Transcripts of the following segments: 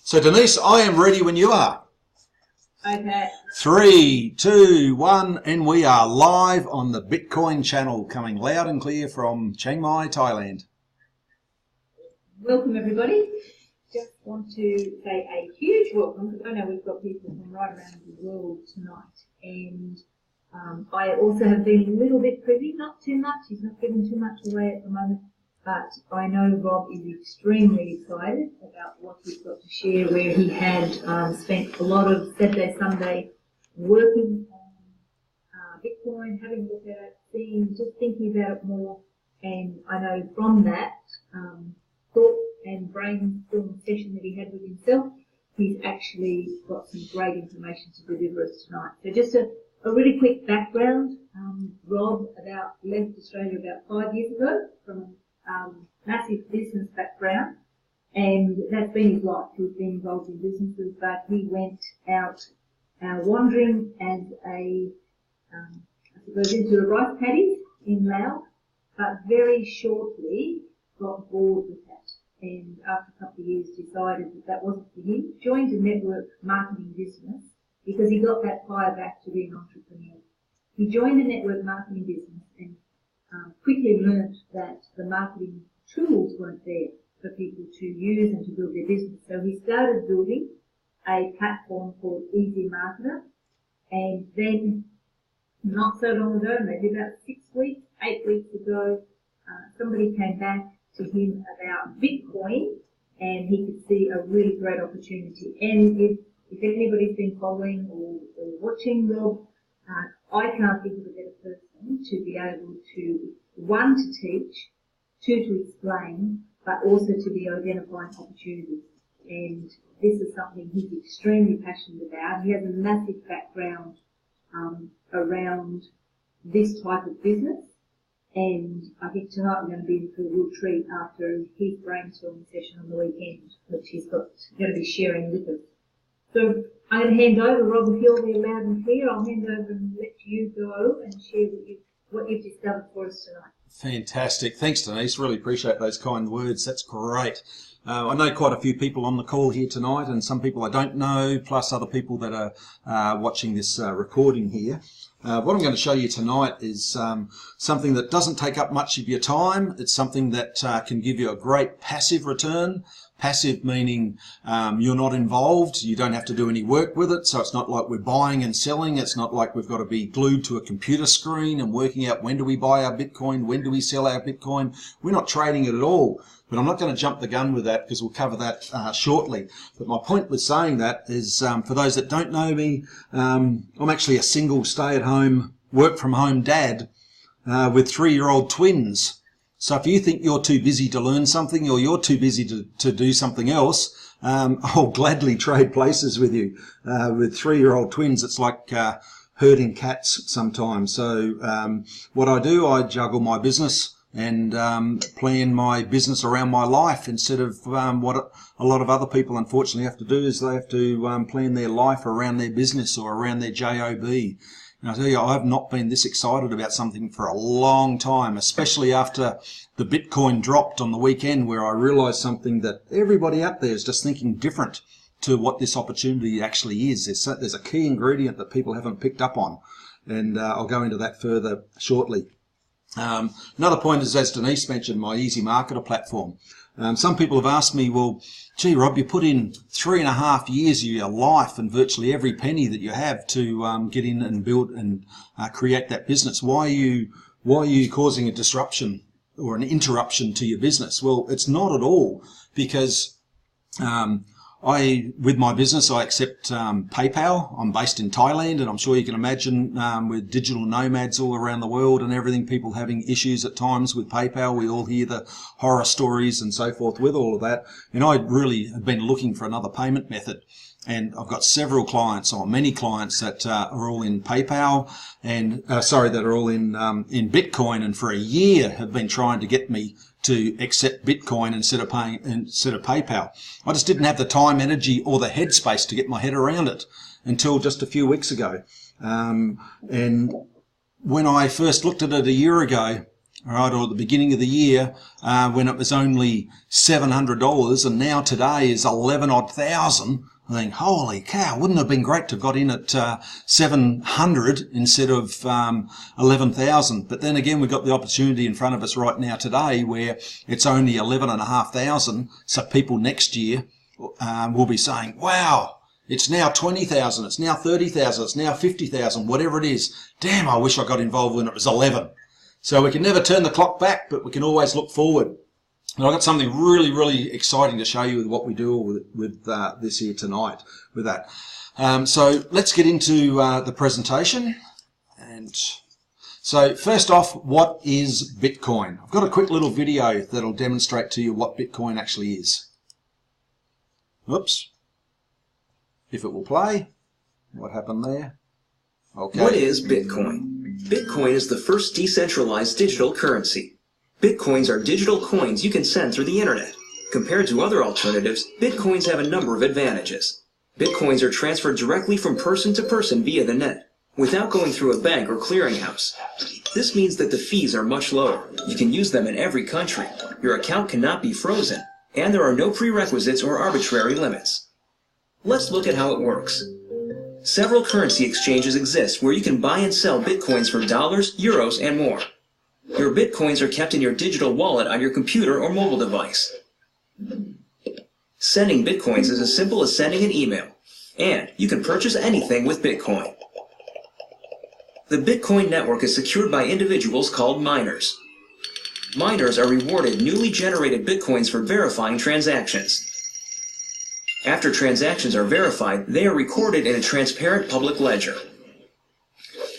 So Denise, I am ready when you are. Okay. 3, 2, 1, and we are live on the Bitcoin channel, coming loud and clear from Chiang Mai, Thailand. Welcome everybody. Just want to say a huge welcome, because I know we've got people from right around the world tonight, and I also have been a little bit privy, not too much, he's not giving too much away at the moment, but I know Rob is extremely excited about what he's got to share, where he had spent a lot of Saturday, Sunday working on Bitcoin, having a look at it, seeing, just thinking about it more, and I know from that thought and brainstorm session that he had with himself, he's actually got some great information to deliver us tonight. So just a really quick background. Rob left Australia about 5 years ago from massive business background, and that's been his life. He's been involved in businesses, but he went out wandering as I suppose into the rice paddies in Laos, but very shortly got bored with that, and after a couple of years decided that wasn't for him, joined a network marketing business because he got that fire back to being an entrepreneur. He joined a network marketing business and quickly learned that the marketing tools weren't there for people to use and to build their business. So he started building a platform called Easy Marketer, and then not so long ago, maybe about 8 weeks ago, somebody came back to him about Bitcoin, and he could see a really great opportunity. And if anybody's been following or watching Rob, I can't think of a better person to be able to, one, to teach, two, to explain, but also to be identifying opportunities. And this is something he's extremely passionate about. He has a massive background around this type of business, and I think tonight we're going to be in for a real treat after his brainstorming session on the weekend, which he's going to be sharing with us. So I'm going to hand over, Rob, if you'll be loud and clear, I'll hand over and let you go and share what you've discovered for us tonight. Fantastic. Thanks, Denise. Really appreciate those kind words. That's great. I know quite a few people on the call here tonight, and some people I don't know, plus other people that are watching this recording here. What I'm going to show you tonight is something that doesn't take up much of your time. It's something that can give you a great passive return. Passive meaning you're not involved, you don't have to do any work with it, so it's not like we're buying and selling, it's not like we've got to be glued to a computer screen and working out when do we buy our Bitcoin, when do we sell our Bitcoin. We're not trading it at all, but I'm not going to jump the gun with that because we'll cover that shortly. But my point with saying that is, for those that don't know me, I'm actually a single stay-at-home, work-from-home dad with 3-year-old twins. So if you think you're too busy to learn something or you're too busy to do something else, I'll gladly trade places with you. With 3-year-old twins, it's like herding cats sometimes. So what I do, I juggle my business and plan my business around my life instead of what a lot of other people unfortunately have to do is they have to plan their life around their business or around their job. And I tell you, I have not been this excited about something for a long time, especially after the Bitcoin dropped on the weekend, where I realized something that everybody out there is just thinking different to what this opportunity actually is. There's a key ingredient that people haven't picked up on, and I'll go into that further shortly. Another point is, as Denise mentioned, my Easy Marketer platform. Some people have asked me, well, gee, Rob, you put in 3.5 years of your life and virtually every penny that you have to get in and build and create that business. Why are you causing a disruption or an interruption to your business? Well, it's not at all, because with my business, I accept PayPal. I'm based in Thailand, and I'm sure you can imagine with digital nomads all around the world and everything, people having issues at times with PayPal. We all hear the horror stories and so forth with all of that. And I really have been looking for another payment method. And I've got several clients, or many clients, that are all in PayPal and that are all in Bitcoin, and for a year have been trying to get me to accept Bitcoin instead of PayPal. I just didn't have the time, energy, or the headspace to get my head around it until just a few weeks ago. And when I first looked at it a year ago, all right, or at the beginning of the year when it was only $700, and now today is 11 odd thousand. I think, holy cow, wouldn't it have been great to have got in at 700 instead of 11,000? But then again, we've got the opportunity in front of us right now today where it's only 11,500. So people next year will be saying, wow, it's now 20,000, it's now 30,000, it's now 50,000, whatever it is. Damn, I wish I got involved when it was 11. So we can never turn the clock back, but we can always look forward. And I've got something really, really exciting to show you with what we do with this here tonight with that. So let's get into the presentation. And so first off, what is Bitcoin? I've got a quick little video that'll demonstrate to you what Bitcoin actually is. Oops. If it will play. What happened there? Okay. What is Bitcoin? Bitcoin is the first decentralized digital currency. Bitcoins are digital coins you can send through the internet. Compared to other alternatives, Bitcoins have a number of advantages. Bitcoins are transferred directly from person to person via the net, without going through a bank or clearinghouse. This means that the fees are much lower. You can use them in every country. Your account cannot be frozen, and there are no prerequisites or arbitrary limits. Let's look at how it works. Several currency exchanges exist where you can buy and sell Bitcoins for dollars, euros, and more. Your Bitcoins are kept in your digital wallet on your computer or mobile device. Sending Bitcoins is as simple as sending an email, and you can purchase anything with Bitcoin. The Bitcoin network is secured by individuals called miners. Miners are rewarded newly generated Bitcoins for verifying transactions. After transactions are verified, they are recorded in a transparent public ledger.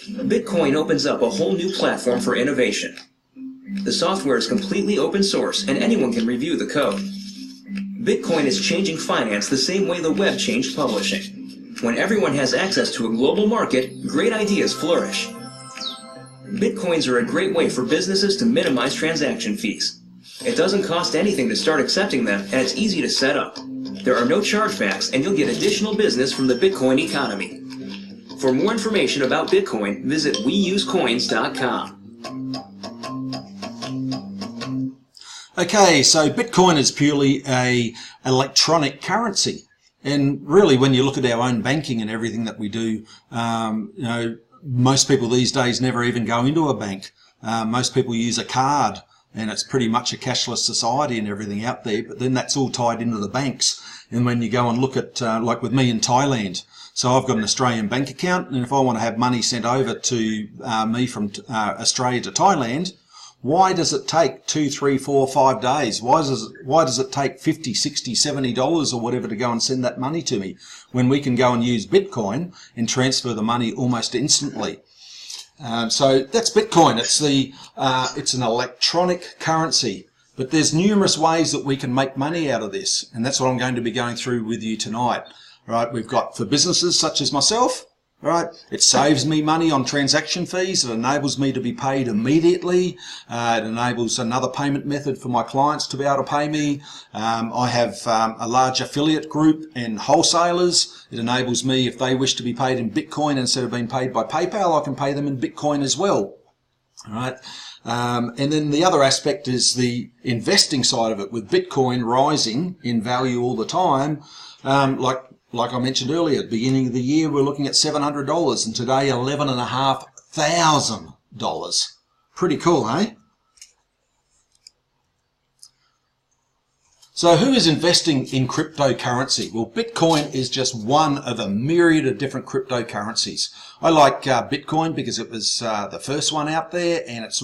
Bitcoin opens up a whole new platform for innovation. The software is completely open source and anyone can review the code. Bitcoin is changing finance the same way the web changed publishing. When everyone has access to a global market, great ideas flourish. Bitcoins are a great way for businesses to minimize transaction fees. It doesn't cost anything to start accepting them, and it's easy to set up. There are no chargebacks, and you'll get additional business from the Bitcoin economy. For more information about Bitcoin, visit weusecoins.com. Okay, so Bitcoin is purely an electronic currency. And really, when you look at our own banking and everything that we do, most people these days never even go into a bank. Most people use a card, and it's pretty much a cashless society and everything out there. But then that's all tied into the banks. And when you go and look at, like with me in Thailand, so I've got an Australian bank account, and if I want to have money sent over to me from Australia to Thailand, why does it take 2, 3, 4, 5 days? Why does it take $50, $60, $70 or whatever to go and send that money to me when we can go and use Bitcoin and transfer the money almost instantly? So that's Bitcoin. It's an electronic currency, but there's numerous ways that we can make money out of this, and that's what I'm going to be going through with you tonight. Right, we've got for businesses such as myself, right, it saves me money on transaction fees. It enables me to be paid immediately. It enables another payment method for my clients to be able to pay me. I have a large affiliate group and wholesalers. It enables me, if they wish to be paid in Bitcoin instead of being paid by PayPal, I can pay them in Bitcoin as well. All right. And then the other aspect is the investing side of it, with Bitcoin rising in value all the time. Like I mentioned earlier, at the beginning of the year, we're looking at $700, and today $11,500. Pretty cool, eh? So who is investing in cryptocurrency? Well, Bitcoin is just one of a myriad of different cryptocurrencies. I like Bitcoin because it was the first one out there, and it's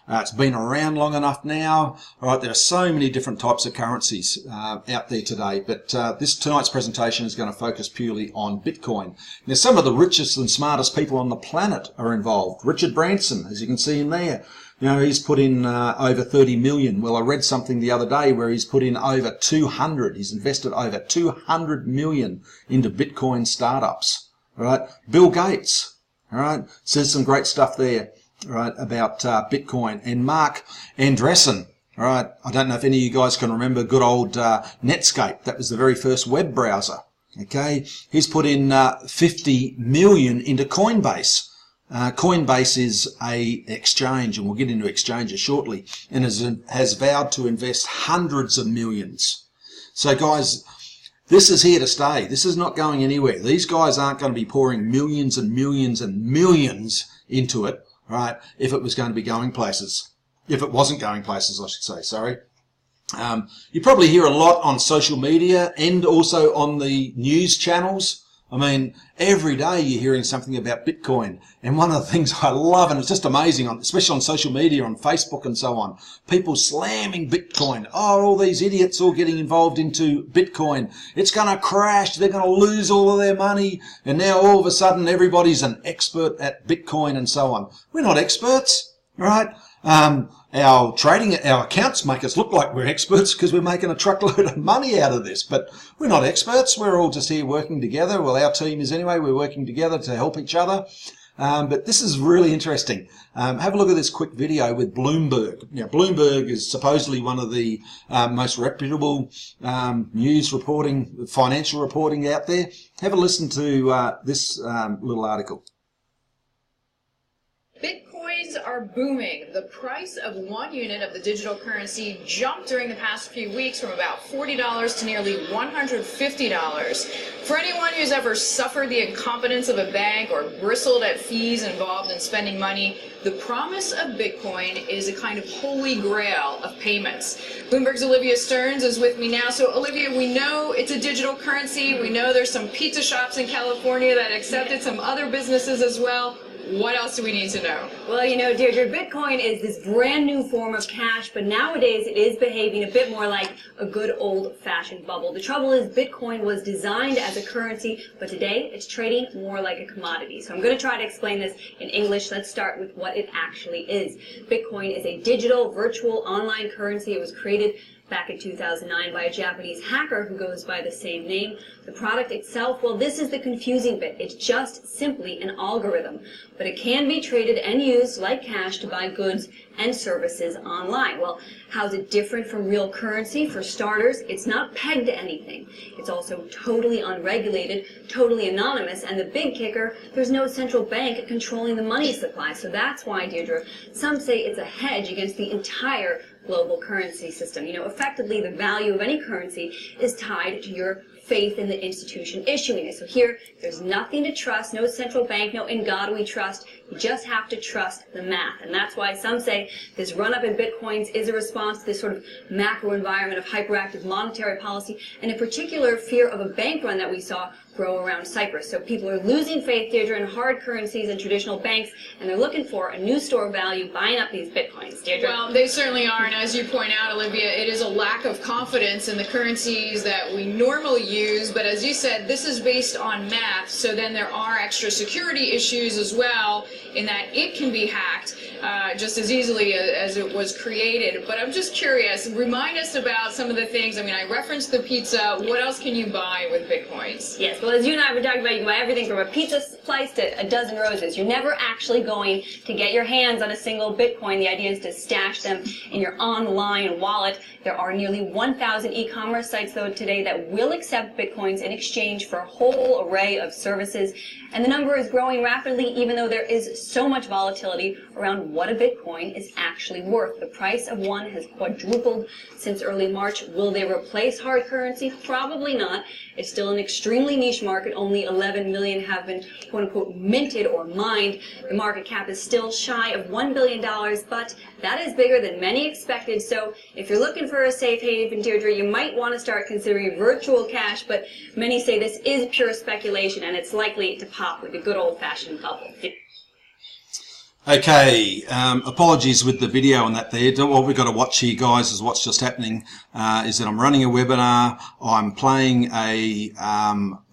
it's been around long enough now. All right, there are so many different types of currencies out there today, but tonight's presentation is going to focus purely on Bitcoin. Now, some of the richest and smartest people on the planet are involved. Richard Branson, as you can see in there. You know, he's put in over 30 million. Well, I read something the other day where he's put in over 200. He's invested over 200 million into Bitcoin startups. All right. Bill Gates, all right, says some great stuff there, all right, about Bitcoin. And Mark Andreessen, all right, I don't know if any of you guys can remember good old Netscape. That was the very first web browser. Okay. He's put in 50 million into Coinbase. Coinbase is a exchange, and we'll get into exchanges shortly, and has vowed to invest hundreds of millions. So guys, this is here to stay. This is not going anywhere. These guys aren't going to be pouring millions and millions and millions into it, right, if it was going to be going places. If it wasn't going places, I should say, sorry. You probably hear a lot on social media and also on the news channels. I mean, every day you're hearing something about Bitcoin. And one of the things I love, and it's just amazing, especially on social media, on Facebook and so on, people slamming Bitcoin. Oh, all these idiots all getting involved into Bitcoin. It's going to crash. They're going to lose all of their money. And now all of a sudden everybody's an expert at Bitcoin and so on. We're not experts, right? Our accounts make us look like we're experts because we're making a truckload of money out of this, but we're not experts. We're all just here working together. Well, our team is anyway. We're working together to help each other. But this is really interesting. Have a look at this quick video with Bloomberg. Now, Bloomberg is supposedly one of the most reputable news reporting, financial reporting out there. Have a listen to this little article. Bitcoins are booming. The price of 1 unit of the digital currency jumped during the past few weeks from about $40 to nearly $150. For anyone who's ever suffered the incompetence of a bank or bristled at fees involved in spending money, the promise of Bitcoin is a kind of holy grail of payments. Bloomberg's Olivia Stearns is with me now. So Olivia, we know it's a digital currency. We know there's some pizza shops in California that accept it, some other businesses as well. What else do we need to know? Well, you know, Deirdre, Bitcoin is this brand new form of cash, but nowadays it is behaving a bit more like a good old-fashioned bubble. The trouble is Bitcoin was designed as a currency, but today it's trading more like a commodity. So I'm going to try to explain this in English. Let's start with what it actually is. Bitcoin is a digital, virtual, online currency. It was created back in 2009 by a Japanese hacker who goes by the same name. The product itself, well, this is the confusing bit. It's just simply an algorithm, but it can be traded and used like cash to buy goods and services online. Well, how's it different from real currency? For starters, it's not pegged to anything. It's also totally unregulated, totally anonymous, and the big kicker, there's no central bank controlling the money supply. So that's why, Deirdre, some say it's a hedge against the entire global currency system. You know, effectively the value of any currency is tied to your faith in the institution issuing it. So here, there's nothing to trust, no central bank, no in God we trust. You just have to trust the math. And that's why some say this run-up in Bitcoins is a response to this sort of macro environment of hyperactive monetary policy, and in particular, fear of a bank run that we saw grow around Cyprus. So people are losing faith, Deirdre, in hard currencies and traditional banks, and they're looking for a new store of value, buying up these Bitcoins. Deirdre? Well, they certainly are, and as you point out, Olivia, it is a lack of confidence in the currencies that we normally use, but as you said, this is based on math, so then there are extra security issues as well, in that it can be hacked just as easily as it was created. But I'm just curious, remind us about some of the things. I mean, I referenced the pizza. What else can you buy with Bitcoins? Yes, well, as you and I have been talking about, you can buy everything from a pizza slice to a dozen roses. You're never actually going to get your hands on a single Bitcoin. The idea is to stash them in your online wallet. There are nearly 1,000 e-commerce sites, though, today that will accept Bitcoins in exchange for a whole array of services. And the number is growing rapidly, even though there is so much volatility around what a Bitcoin is actually worth. The price of one has quadrupled since early March. Will they replace hard currency? Probably not. It's still an extremely niche market. Only 11 million have been, quote-unquote, minted or mined. The market cap is still shy of $1 billion, but that is bigger than many expected. So if you're looking for a safe haven, Deirdre, you might want to start considering virtual cash, but many say this is pure speculation, and it's likely to pop like a good old-fashioned bubble. Okay, apologies with the video and that there. What we've got to watch here, guys, is what's just happening is that I'm running a webinar. I'm playing a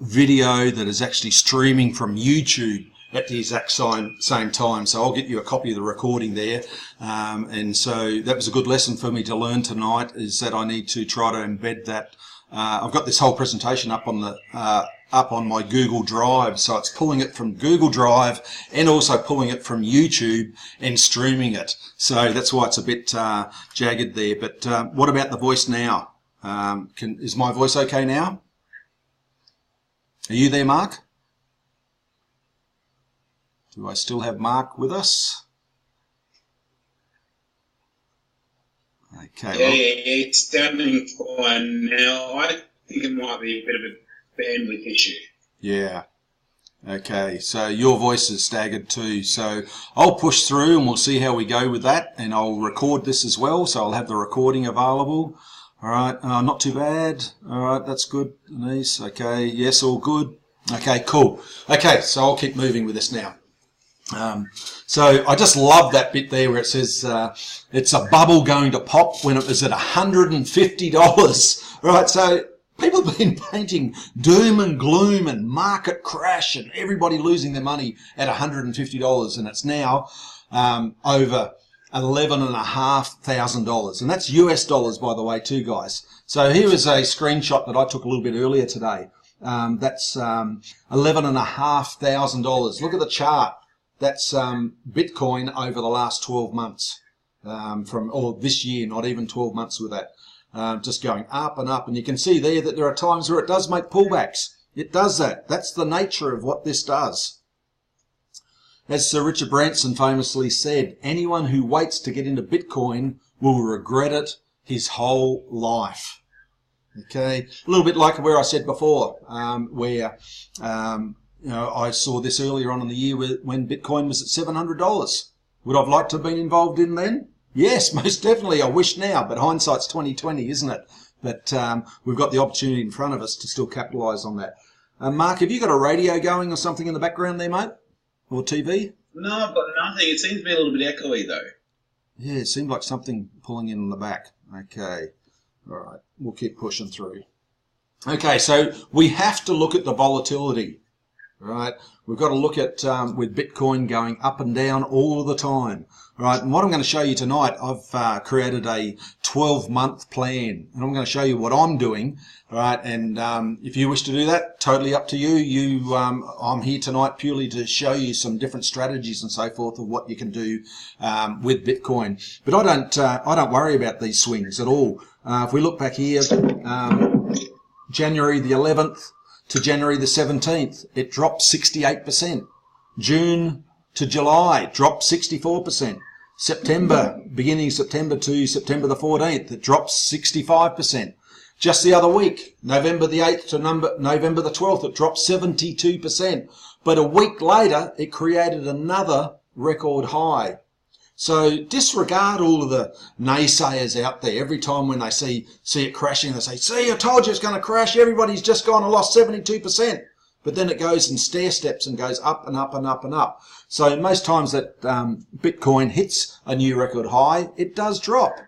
video that is actually streaming from YouTube at the exact same time. So I'll get you a copy of the recording there. And so that was a good lesson for me to learn tonight, is that I need to try to embed that. I've got this whole presentation up on the up on my Google Drive, so it's pulling it from Google Drive and also pulling it from YouTube and streaming it. So that's why it's a bit jagged there. But what about the voice now? Is my voice okay now? Are you there, Mark? Do I still have Mark with us? Okay. Yeah, it's standing fine now. I think it might be a bit of a bandwidth issue. Yeah. Okay, so your voice is staggered too. So I'll push through and we'll see how we go with that. And I'll record this as well, so I'll have the recording available. All right, not too bad. All right, that's good, Denise. Okay, yes, all good. Okay, cool. Okay, so I'll keep moving with this now. So I just love that bit there where it says it's a bubble going to pop when it was at $150. Right, so people have been painting doom and gloom and market crash and everybody losing their money at $150, and it's now over $11,500, and that's US dollars, by the way, too, guys. So here is a screenshot that I took a little bit earlier today. That's $11,500. Look at the chart. That's Bitcoin over the last 12 months, or this year, not even 12 months with that. Just going up and up, and you can see there that there are times where it does make pullbacks. It does that. That's the nature of what this does. As Sir Richard Branson famously said, anyone who waits to get into Bitcoin will regret it his whole life. Okay, a little bit like where I said before, where I saw this earlier on in the year when Bitcoin was at $700. Would I have liked to have been involved in then? Yes, most definitely. I wish now, but hindsight's 20/20, isn't it? But we've got the opportunity in front of us to still capitalise on that. Mark, have you got a radio going or something in the background there, mate? Or TV? No, I've got nothing. It seems to be a little bit echoey, though. Yeah, it seemed like something pulling in on the back. Okay. All right. We'll keep pushing through. Okay, so we have to look at the volatility, right? We've got to look at, with Bitcoin going up and down all the time, right? And what I'm going to show you tonight, I've created a 12-month plan, and I'm going to show you what I'm doing, right? And if you wish to do that, totally up to you. I'm here tonight purely to show you some different strategies and so forth of what you can do with Bitcoin. But I don't worry about these swings at all. If we look back here, January the 11th to January the 17th, it dropped 68%. June to July, dropped 64%. September, beginning September to September the 14th, it dropped 65%. Just the other week, November the 8th to November the 12th, it dropped 72%. But a week later, it created another record high. So disregard all of the naysayers out there. Every time when they see it crashing, they say, see, I told you it's going to crash. Everybody's just gone and lost 72%. But then it goes in stair steps and goes up and up and up and up. So most times that Bitcoin hits a new record high, it does drop.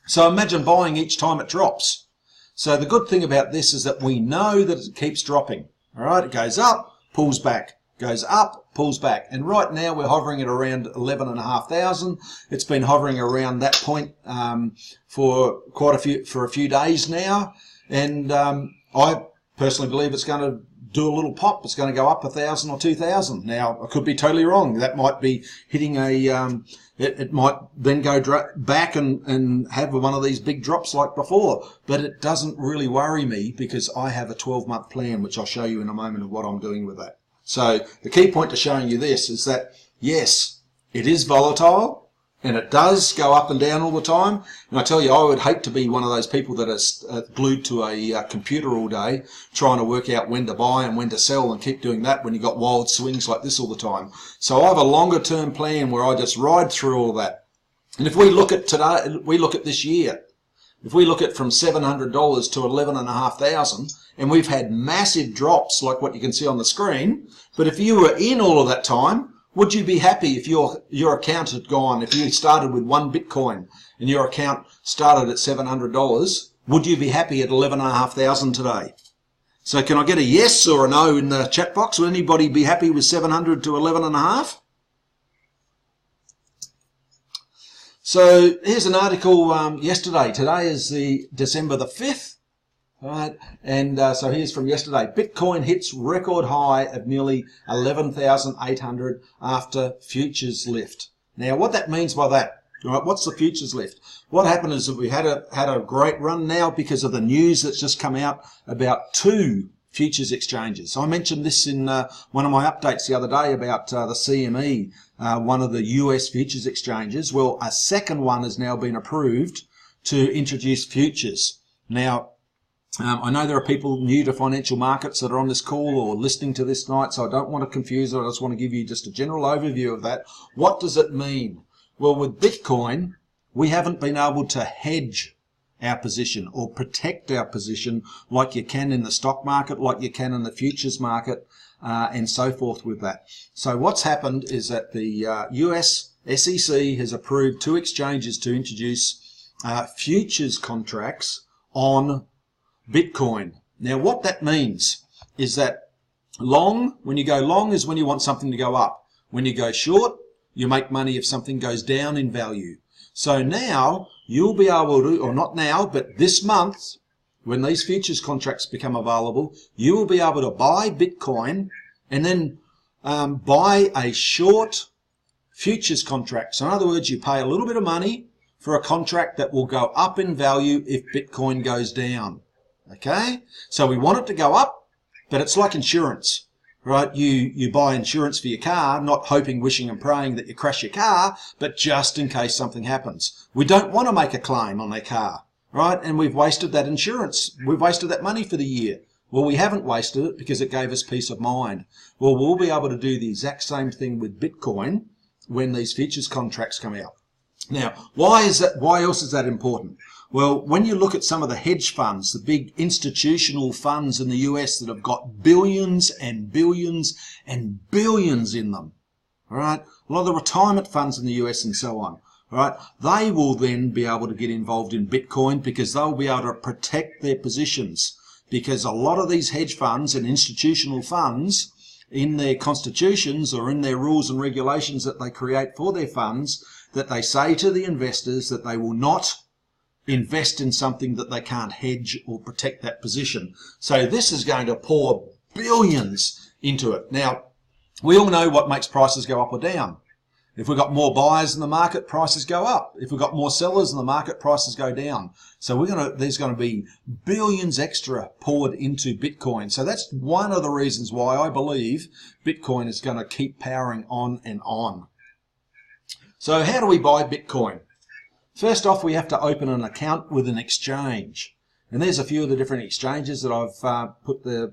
So imagine buying each time it drops. So the good thing about this is that we know that it keeps dropping. All right, it goes up, pulls back. Goes up, pulls back, and right now we're hovering at around 11,500. It's been hovering around that point for a few days now, and I personally believe it's going to do a little pop. It's going to go up 1,000 or 2,000. Now I could be totally wrong. That might be hitting a. It might then go back and have one of these big drops like before, but it doesn't really worry me because I have a 12-month plan, which I'll show you in a moment of what I'm doing with that. So the key point to showing you this is that, yes, it is volatile and it does go up and down all the time. And I tell you, I would hate to be one of those people that are glued to a computer all day trying to work out when to buy and when to sell and keep doing that when you've got wild swings like this all the time. So I have a longer term plan where I just ride through all that. And if we look at today, we look at this year, if we look at from $700 to 11,500, and we've had massive drops like what you can see on the screen, but if you were in all of that time, would you be happy if your account had gone, if you started with one Bitcoin and your account started at $700, would you be happy at 11,500 today? So can I get a yes or a no in the chat box? Would anybody be happy with 700 to 11,500? So here's an article yesterday. Today is the December the 5th. Right, and so here's from yesterday. Bitcoin hits record high of nearly 11,800 after futures lift. Now, what that means by that, right? What's the futures lift? What happened is that we had a great run now because of the news that's just come out about two futures exchanges. So I mentioned this in one of my updates the other day about the CME, one of the US futures exchanges. Well, a second one has now been approved to introduce futures. Now, I know there are people new to financial markets that are on this call or listening to this tonight, so I don't want to confuse it. I just want to give you just a general overview of that. What does it mean? Well, with Bitcoin, we haven't been able to hedge our position or protect our position like you can in the stock market, like you can in the futures market, and so forth with that. So what's happened is that the US SEC has approved 2 exchanges to introduce futures contracts on Bitcoin. Now what that means is that when you go long is when you want something to go up. When you go short, you make money if something goes down in value. So now you'll be able to, or not now, but this month, when these futures contracts become available, you will be able to buy Bitcoin and then buy a short futures contract. So in other words, you pay a little bit of money for a contract that will go up in value if Bitcoin goes down. Okay, so we want it to go up, but it's like insurance, right? You buy insurance for your car, not hoping, wishing and praying that you crash your car, but just in case something happens. We don't want to make a claim on their car, right? And we've wasted that insurance. We've wasted that money for the year. Well, we haven't wasted it because it gave us peace of mind. Well, we'll be able to do the exact same thing with Bitcoin when these futures contracts come out. Now, why else is that important? Well, when you look at some of the hedge funds, the big institutional funds in the US that have got billions and billions and billions in them, all right? A lot of the retirement funds in the US and so on, all right? They will then be able to get involved in Bitcoin because they'll be able to protect their positions, because a lot of these hedge funds and institutional funds in their constitutions or in their rules and regulations that they create for their funds, that they say to the investors that they will not invest in something that they can't hedge or protect that position. So this is going to pour billions into it. Now, we all know what makes prices go up or down. If we've got more buyers in the market, prices go up. If we've got more sellers in the market, prices go down. So there's going to be billions extra poured into Bitcoin. So that's one of the reasons why I believe Bitcoin is going to keep powering on and on. So how do we buy Bitcoin? First off, we have to open an account with an exchange. And there's a few of the different exchanges that I've put the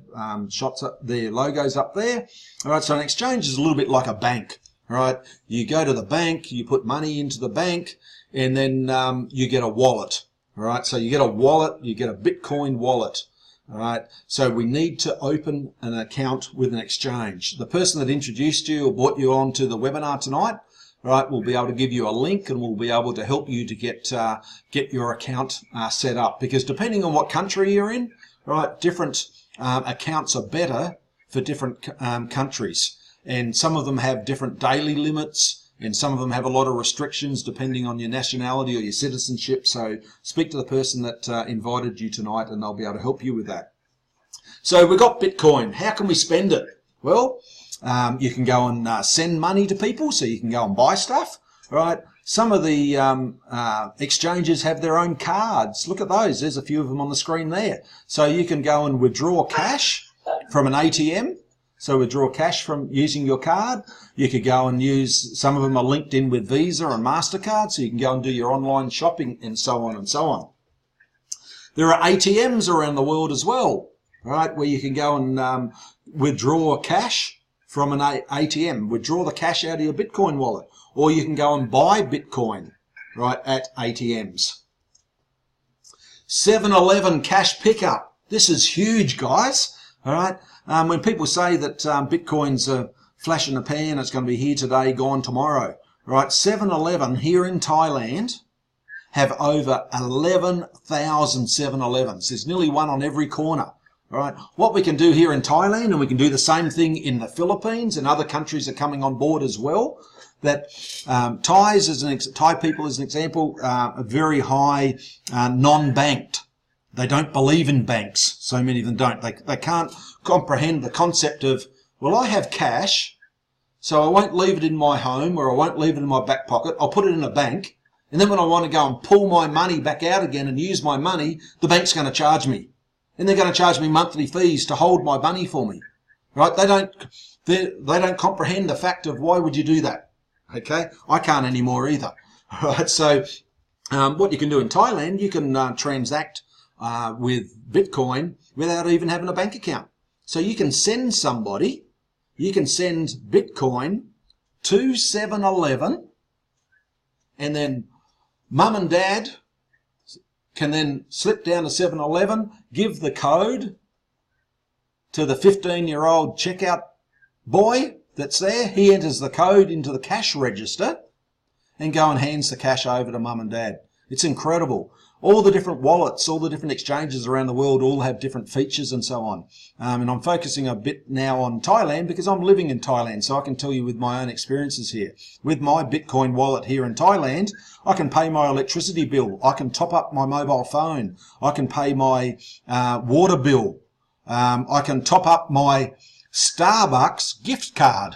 their logos up there. All right, so an exchange is a little bit like a bank. All right, you go to the bank, you put money into the bank, and then you get a wallet. All right, so you get a wallet, you get a Bitcoin wallet. All right, so we need to open an account with an exchange. The person that introduced you or brought you on to the webinar tonight, right, we'll be able to give you a link and we'll be able to help you to get your account set up, because depending on what country you're in, right, different accounts are better for different countries, and some of them have different daily limits and some of them have a lot of restrictions depending on your nationality or your citizenship. So speak to the person that invited you tonight and they'll be able to help you with that. So we've got Bitcoin. How can we spend it? Well, you can go and send money to people, so you can go and buy stuff, right? Some of the exchanges have their own cards. Look at those. There's a few of them on the screen there. So you can go and withdraw cash from an ATM. So withdraw cash from using your card. You could go and use, some of them are linked in with Visa and MasterCard, so you can go and do your online shopping and so on and so on. There are ATMs around the world as well, right, where you can go and withdraw cash from an ATM, withdraw the cash out of your Bitcoin wallet, or you can go and buy Bitcoin, right, at ATMs. 7-Eleven cash pickup. This is huge, guys, all right? When people say that Bitcoin's a flash in the pan, it's going to be here today, gone tomorrow, right? 7-Eleven here in Thailand have over 11,000 7-Elevens. There's nearly one on every corner. All right. What we can do here in Thailand, and we can do the same thing in the Philippines, and other countries are coming on board as well. That Thai people, as an example, are very high non-banked. They don't believe in banks. So many of them don't. They can't comprehend the concept of, well, I have cash, so I won't leave it in my home or I won't leave it in my back pocket. I'll put it in a bank, and then when I want to go and pull my money back out again and use my money, the bank's going to charge me. and they're going to charge me monthly fees to hold my money for me, right? They don't comprehend the fact of why would you do that, okay? I can't anymore either, right? So what you can do in Thailand, you can transact with Bitcoin without even having a bank account. So you can send somebody, you can send Bitcoin to 7-Eleven, and then mum and dad can then slip down to 7-Eleven, give the code to the 15-year-old checkout boy that's there. He enters the code into the cash register and go and hands the cash over to mum and dad. It's incredible. All the different wallets, all the different exchanges around the world all have different features and so on. And I'm focusing a bit now on Thailand because I'm living in Thailand, so I can tell you with my own experiences here. With my Bitcoin wallet here in Thailand, I can pay my electricity bill, I can top up my mobile phone, I can pay my water bill, I can top up my Starbucks gift card.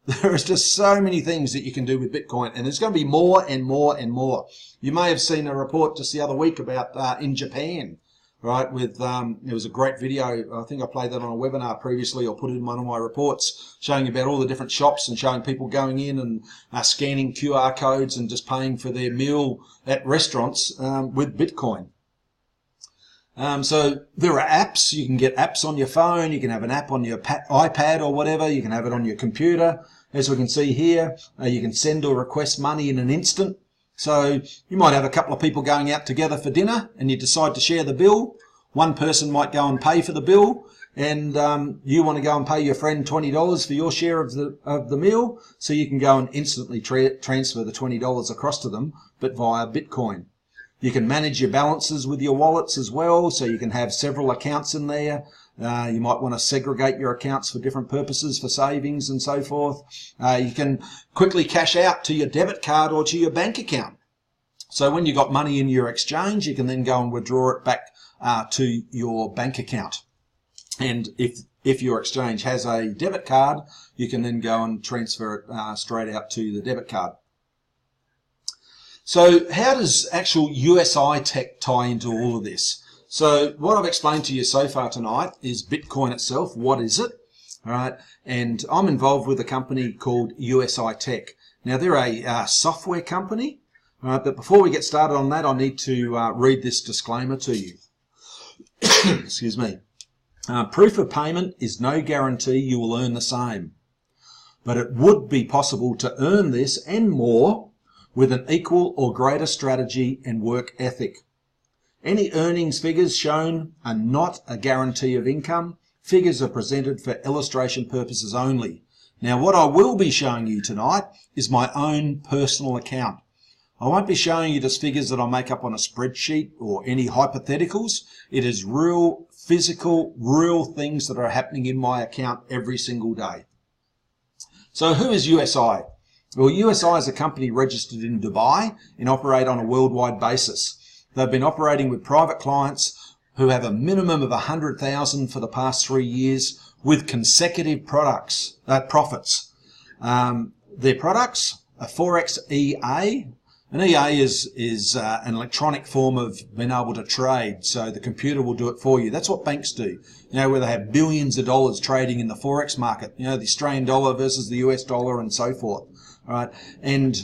There is just so many things that you can do with Bitcoin, and there's going to be more and more and more. You may have seen a report just the other week about in Japan, right? With it was a great video. I think I played that on a webinar previously, or put it in one of my reports, showing about all the different shops and showing people going in and scanning QR codes and just paying for their meal at restaurants with Bitcoin. So there are apps. You can get apps on your phone. You can have an app on your iPad or whatever. You can have it on your computer. As we can see here, you can send or request money in an instant. So you might have a couple of people going out together for dinner and you decide to share the bill. One person might go and pay for the bill, and you want to go and pay your friend $20 for your share of the meal. So you can go and instantly transfer the $20 across to them, but via Bitcoin. You can manage your balances with your wallets as well, so you can have several accounts in there. You might want to segregate your accounts for different purposes, for savings and so forth. You can quickly cash out to your debit card or to your bank account. So when you've got money in your exchange, you can then go and withdraw it back to your bank account. And if your exchange has a debit card, you can then go and transfer it straight out to the debit card. So how does actual USI tech tie into all of this? So what I've explained to you so far tonight is Bitcoin itself. What is it? All right. And I'm involved with a company called USI Tech. Now, they're a software company. All right, but before we get started on that, I need to read this disclaimer to you. Excuse me. Proof of payment is no guarantee you will earn the same, but it would be possible to earn this and more with an equal or greater strategy and work ethic. Any earnings figures shown are not a guarantee of income. Figures are presented for illustration purposes only. Now, what I will be showing you tonight is my own personal account. I won't be showing you just figures that I make up on a spreadsheet or any hypotheticals. It is real, physical, real things that are happening in my account every single day. So who is USI? Well, USI is a company registered in Dubai and operate on a worldwide basis. They've been operating with private clients who have a minimum of 100,000 for the past 3 years with consecutive profits. Their products are Forex EA. An EA is an electronic form of being able to trade, so the computer will do it for you. That's what banks do, where they have billions of dollars trading in the Forex market, the Australian dollar versus the US dollar and so forth. All right. And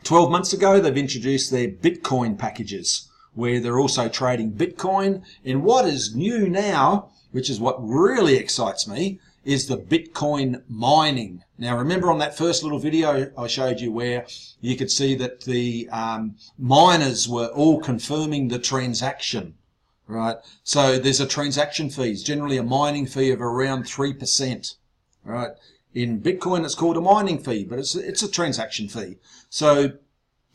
12 months ago, they've introduced their Bitcoin packages, where they're also trading Bitcoin. And what is new now, which is what really excites me, is the Bitcoin mining. Now, remember on that first little video I showed you where you could see that the miners were all confirming the transaction, right? So there's a transaction fee, generally a mining fee of around 3%, right? In Bitcoin, it's called a mining fee, but it's a transaction fee. So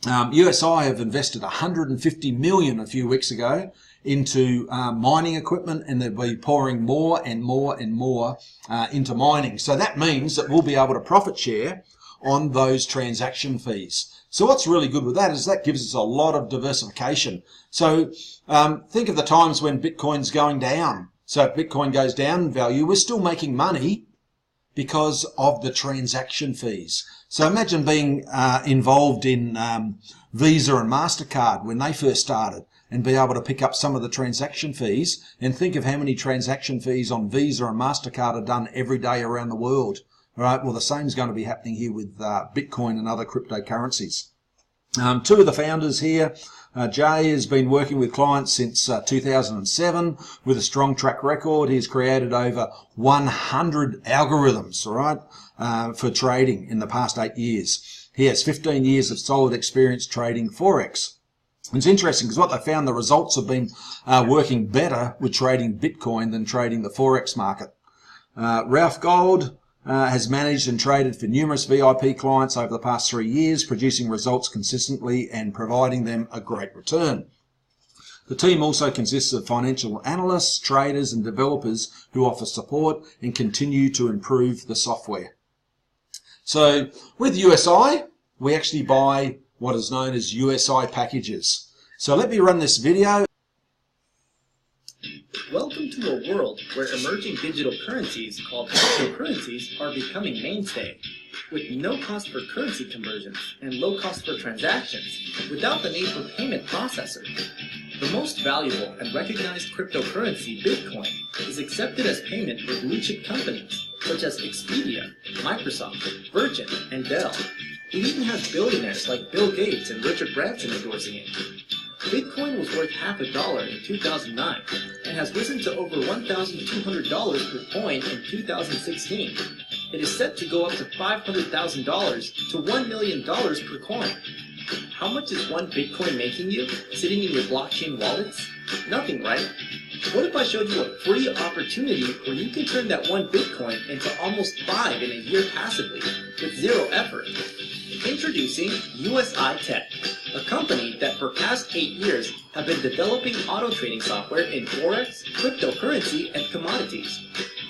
USI have invested $150 million a few weeks ago into mining equipment, and they'll be pouring more and more and more into mining. So that means that we'll be able to profit share on those transaction fees. So what's really good with that is that gives us a lot of diversification. So think of the times when Bitcoin's going down. So if Bitcoin goes down in value, we're still making money because of the transaction fees. So imagine being involved in Visa and MasterCard when they first started, and be able to pick up some of the transaction fees. And think of how many transaction fees on Visa and MasterCard are done every day around the world. All right, well, the same is going to be happening here with Bitcoin and other cryptocurrencies. Two of the founders here, Jay has been working with clients since 2007 with a strong track record. He's created over 100 algorithms, all right, for trading in the past 8 years. He has 15 years of solid experience trading Forex. It's interesting because what they found, the results have been working better with trading Bitcoin than trading the Forex market. Ralph Gold has managed and traded for numerous VIP clients over the past 3 years, producing results consistently and providing them a great return. The team also consists of financial analysts, traders and developers who offer support and continue to improve the software. So with USI, we actually buy what is known as USI packages. So let me run this video. Welcome to a world where emerging digital currencies called cryptocurrencies are becoming mainstay. With no cost for currency conversions and low cost for transactions, without the need for payment processors. The most valuable and recognized cryptocurrency, Bitcoin, is accepted as payment for blue-chip companies such as Expedia, Microsoft, Virgin, and Dell. It even has billionaires like Bill Gates and Richard Branson endorsing it. Bitcoin was worth $0.50 in 2009 and has risen to over $1,200 per coin in 2016. It is set to go up to $500,000 to $1 million per coin. How much is one Bitcoin making you, sitting in your blockchain wallets? Nothing, right? What if I showed you a free opportunity where you can turn that one Bitcoin into almost 5 in a year passively, with zero effort? Introducing USI Tech, a company that for past 8 years have been developing auto trading software in Forex, cryptocurrency, and commodities.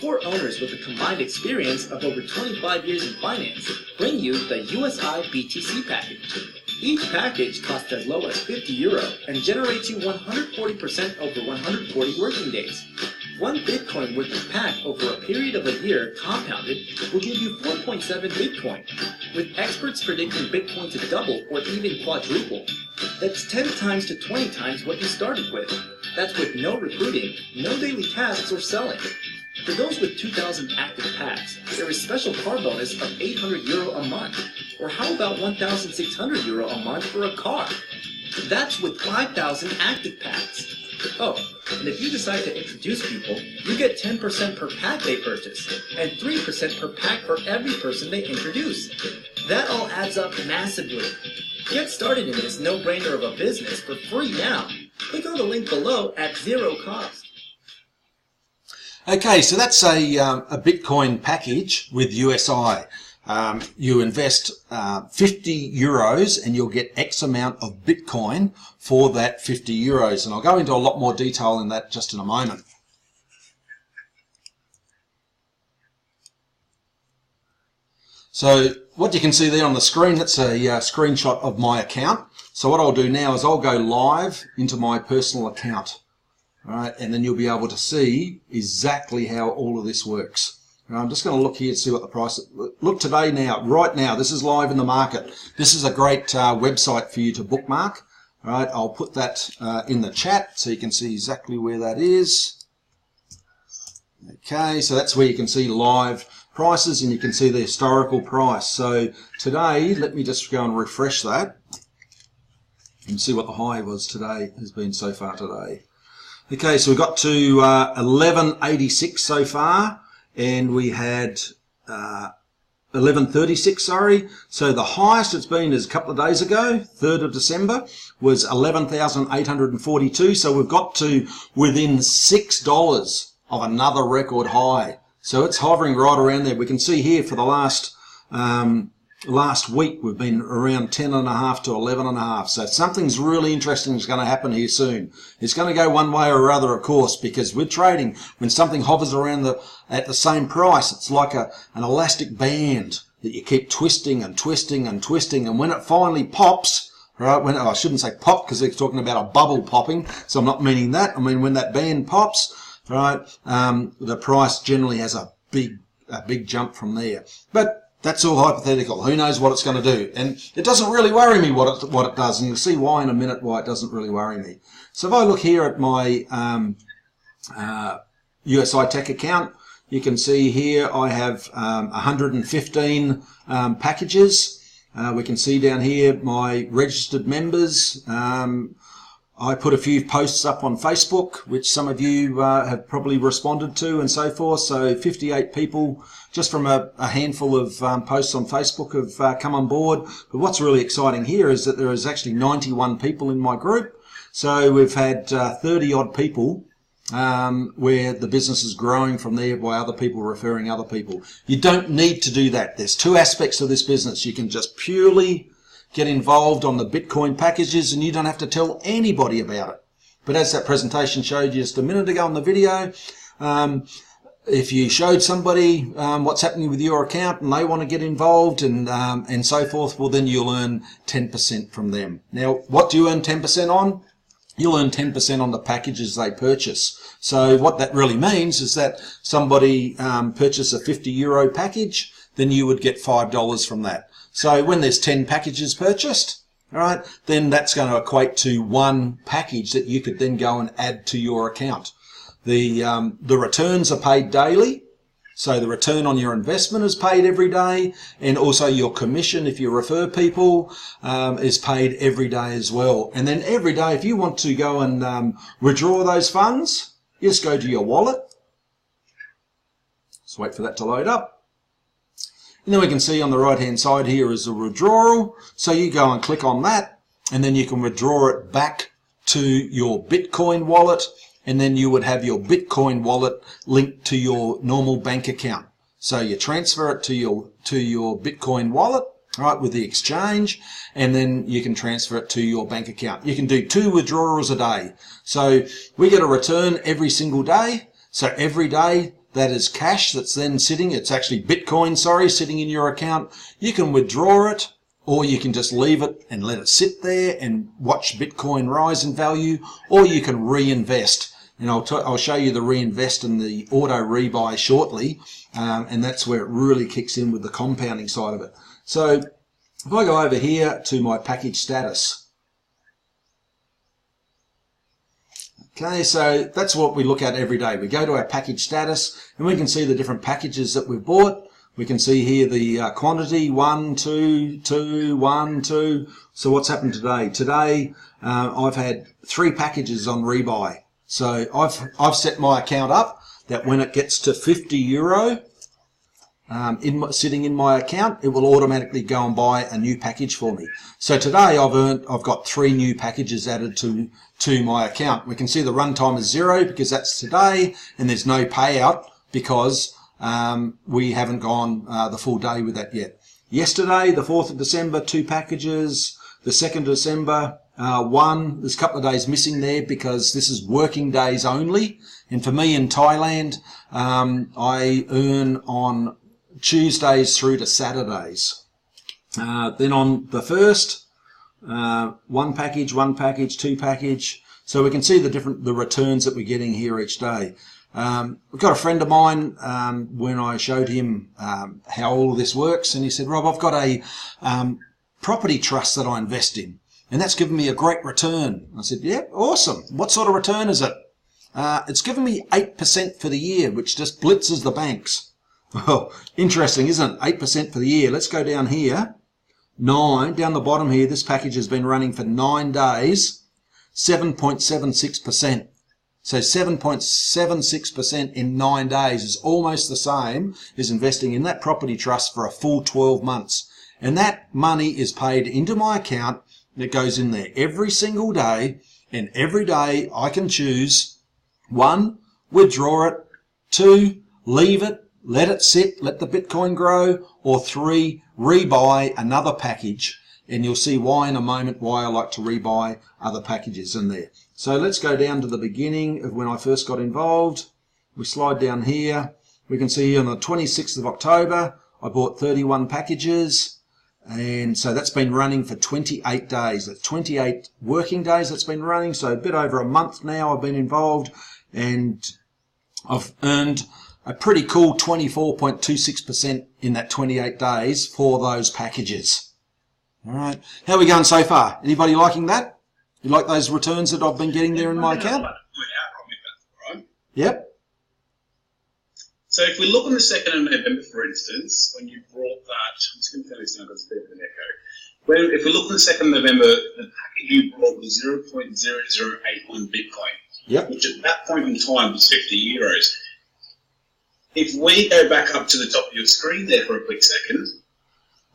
4 owners with a combined experience of over 25 years in finance bring you the USI BTC package. Each package costs as low as €50 and generates you 140% over 140 working days. 1 Bitcoin worth of pack over a period of a year compounded will give you 4.7 Bitcoin, with experts predicting Bitcoin to double or even quadruple. That's 10 times to 20 times what you started with. That's with no recruiting, no daily tasks or selling. For those with 2,000 active packs, there is special car bonus of €800 a month. Or how about €1,600 a month for a car? That's with 5,000 active packs. Oh, and if you decide to introduce people, you get 10% per pack they purchase, and 3% per pack for every person they introduce. That all adds up massively. Get started in this no-brainer of a business for free now. Click on the link below at zero cost. Okay, so that's a Bitcoin package with USI. You invest €50 and you'll get X amount of Bitcoin for that €50. And I'll go into a lot more detail in that just in a moment. So what you can see there on the screen, that's a screenshot of my account. So what I'll do now is I'll go live into my personal account. All right, and then you'll be able to see exactly how all of this works. I'm just going to look here to see what the price is. Look today now, right now, this is live in the market. This is a great website for you to bookmark. All right, I'll put that in the chat so you can see exactly where that is. Okay, so that's where you can see live prices and you can see the historical price. So today, let me just go and refresh that and see what the high was today, has been so far today. Okay, so we got to 1186 so far, and we had 1136, sorry. So the highest it's been is a couple of days ago, 3rd of December, was 11,842. So we've got to within $6 of another record high. So it's hovering right around there. We can see here for the last week we've been around 10.5 to 11.5. So something's really interesting is going to happen here soon. It's going to go one way or other, of course, because with trading, when something hovers around at the same price, it's like an elastic band that you keep twisting and twisting and twisting, and when it finally pops, right? I shouldn't say pop because they're talking about a bubble popping, so I'm not meaning that. I mean when that band pops, right? The price generally has a big jump from there. But that's all hypothetical. Who knows what it's going to do? And it doesn't really worry me what it does, and you'll see why in a minute why it doesn't really worry me. So if I look here at my USI Tech account, you can see here I have 115 packages. We can see down here my registered members. I put a few posts up on Facebook, which some of you have probably responded to and so forth. So 58 people just from a handful of posts on Facebook have come on board. But what's really exciting here is that there is actually 91 people in my group. So we've had 30 odd people where the business is growing from there by other people referring other people. You don't need to do that. There's two aspects of this business. You can just purely get involved on the Bitcoin packages and you don't have to tell anybody about it. But as that presentation showed you just a minute ago on the video, if you showed somebody what's happening with your account and they want to get involved and so forth, well then you'll earn 10% from them. Now, what do you earn 10% on? You'll earn 10% on the packages they purchase. So what that really means is that somebody purchases a €50 package, then you would get $5 from that. So when there's 10 packages purchased, all right, then that's going to equate to one package that you could then go and add to your account. The returns are paid daily. So the return on your investment is paid every day, and also your commission, if you refer people, is paid every day as well. And then every day, if you want to go and withdraw those funds, you just go to your wallet. Just wait for that to load up. And then we can see on the right hand side here is a withdrawal. So you go and click on that, and then you can withdraw it back to your Bitcoin wallet. And then you would have your Bitcoin wallet linked to your normal bank account. So you transfer it to your Bitcoin wallet, right, with the exchange, and then you can transfer it to your bank account. You can do 2 withdrawals a day. So we get a return every single day. So every day that is cash that's then sitting, it's actually Bitcoin, sorry, sitting in your account. You can withdraw it, or you can just leave it and let it sit there and watch Bitcoin rise in value, or you can reinvest. And I'll show you the reinvest and the auto rebuy shortly, and that's where it really kicks in with the compounding side of it. So if I go over here to my package status, okay, so that's what we look at every day. We go to our package status and we can see the different packages that we've bought. We can see here the quantity, 1, 2, 2, 1, 2. So what's happened today? Today I've had 3 packages on rebuy. So I've set my account up that when it gets to €50 sitting in my account, it will automatically go and buy a new package for me. So today I've got 3 new packages added to my account. We can see the runtime is 0 because that's today, and there's no payout because we haven't gone the full day with that yet. Yesterday, the 4th of December, 2 packages. The 2nd of December, 1. There's a couple of days missing there because this is working days only. And for me in Thailand, I earn on Tuesdays through to Saturdays. Then on the 1st, 1 package, 2 package. So we can see the returns that we're getting here each day. We've got a friend of mine, when I showed him how all this works, and he said, Rob, I've got a property trust that I invest in, and that's given me a great return. I said, yeah, awesome. What sort of return is it? It's given me 8% for the year, which just blitzes the banks. Well, interesting, isn't it? 8% for the year. Let's go down here. 9, down the bottom here, this package has been running for 9 days, 7.76%. So 7.76% in 9 days is almost the same as investing in that property trust for a full 12 months. And that money is paid into my account. It goes in there every single day, and every day I can choose 1, withdraw it, 2, leave it, let it sit, let the Bitcoin grow, or 3, rebuy another package. And you'll see why in a moment, why I like to rebuy other packages in there. So let's go down to the beginning of when I first got involved. We slide down here. We can see on the 26th of October, I bought 31 packages. And so that's been running for 28 days. That's 28 working days that's been running. So a bit over a month now I've been involved, and I've earned a pretty cool 24.26% in that 28 days for those packages. All right. How are we going so far? Anybody liking that? You like those returns that I've been getting there in my account? Yep. So if we look on the 2nd of November, for instance, when you brought that, I'm just going to tell you something because it's a bit of an echo. If we look on the 2nd of November, the package you brought was 0.0081 Bitcoin, yep, which at that point in time was 50 euros. If we go back up to the top of your screen there for a quick second.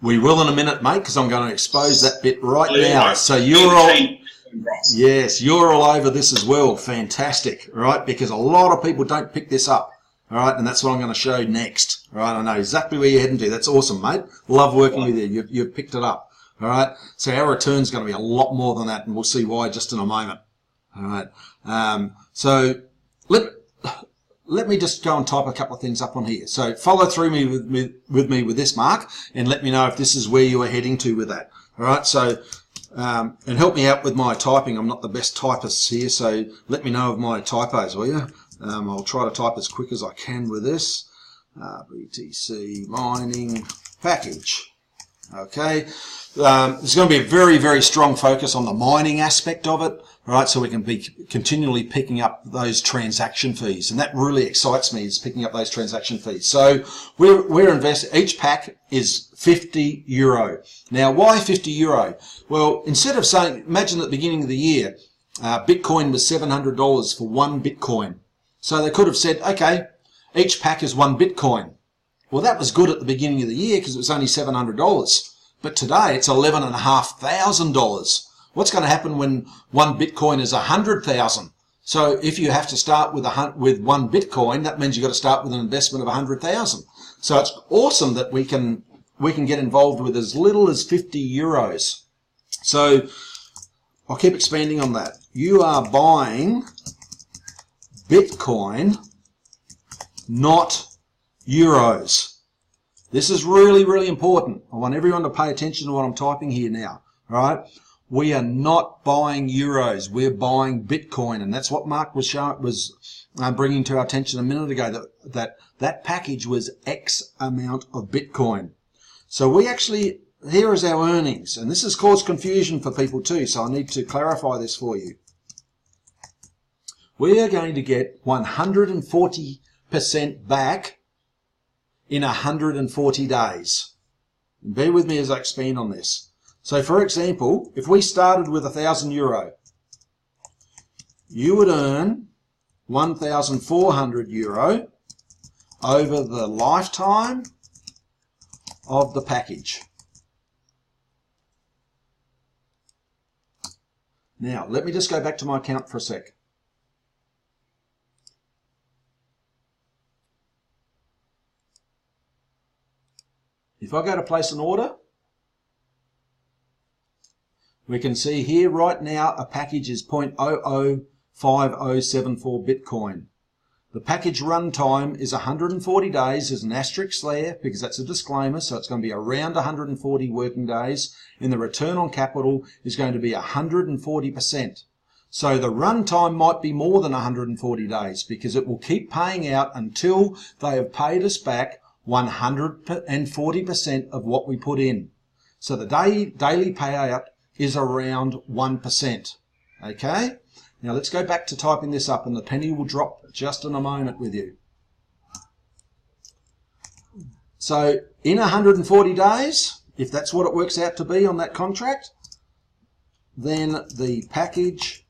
We will in a minute, mate, because I'm going to expose that bit right now. So you're all... Yes, you're all over this as well. Fantastic, all right? Because a lot of people don't pick this up, all right? And that's what I'm going to show next, all right? I know exactly where you're heading to. That's awesome, mate. Love working with you. You've picked it up, all right? So our return's going to be a lot more than that, and we'll see why just in a moment, all right? So let me just go and type a couple of things up on here. So follow through with me with this, Mark, and let me know if this is where you are heading to with that, all right? So... and help me out with my typing. I'm not the best typist here, so let me know of my typos, will you? I'll try to type as quick as I can with this. BTC mining package. Okay. There's going to be a very, very strong focus on the mining aspect of it, right? So we can be continually picking up those transaction fees. And that really excites me, is picking up those transaction fees. So we're investing, each pack is 50 euro. Now, why 50 euro? Well, instead of saying, imagine at the beginning of the year, Bitcoin was $700 for one Bitcoin. So they could have said, okay, each pack is one Bitcoin. Well, that was good at the beginning of the year because it was only $700. But today it's $11,500. What's going to happen when one Bitcoin is 100,000? So if you have to start with one Bitcoin, that means you've got to start with an investment of 100,000. So it's awesome that we can get involved with as little as 50 euros. So I'll keep expanding on that. You are buying Bitcoin, not euros. This is really, really important. I want everyone to pay attention to what I'm typing here now. All right? We are not buying euros. We're buying Bitcoin, and that's what Mark was bringing to our attention a minute ago. That package was X amount of Bitcoin. So we actually, here is our earnings, and this has caused confusion for people too. So I need to clarify this for you. We are going to get 140% back in 140 days. And bear with me as I expand on this. So for example, if we started with 1,000 euro, you would earn 1,400 euro over the lifetime of the package. Now, let me just go back to my account for a sec. If I go to place an order, we can see here right now a package is 0.005074 Bitcoin. The package runtime is 140 days. There's an asterisk there because that's a disclaimer, so it's going to be around 140 working days, and the return on capital is going to be 140%. So the runtime might be more than 140 days because it will keep paying out until they have paid us back 140% of what we put in. So the daily payout is around 1%. Okay? Now let's go back to typing this up, and the penny will drop just in a moment with you. So in 140 days, if that's what it works out to be on that contract, then the package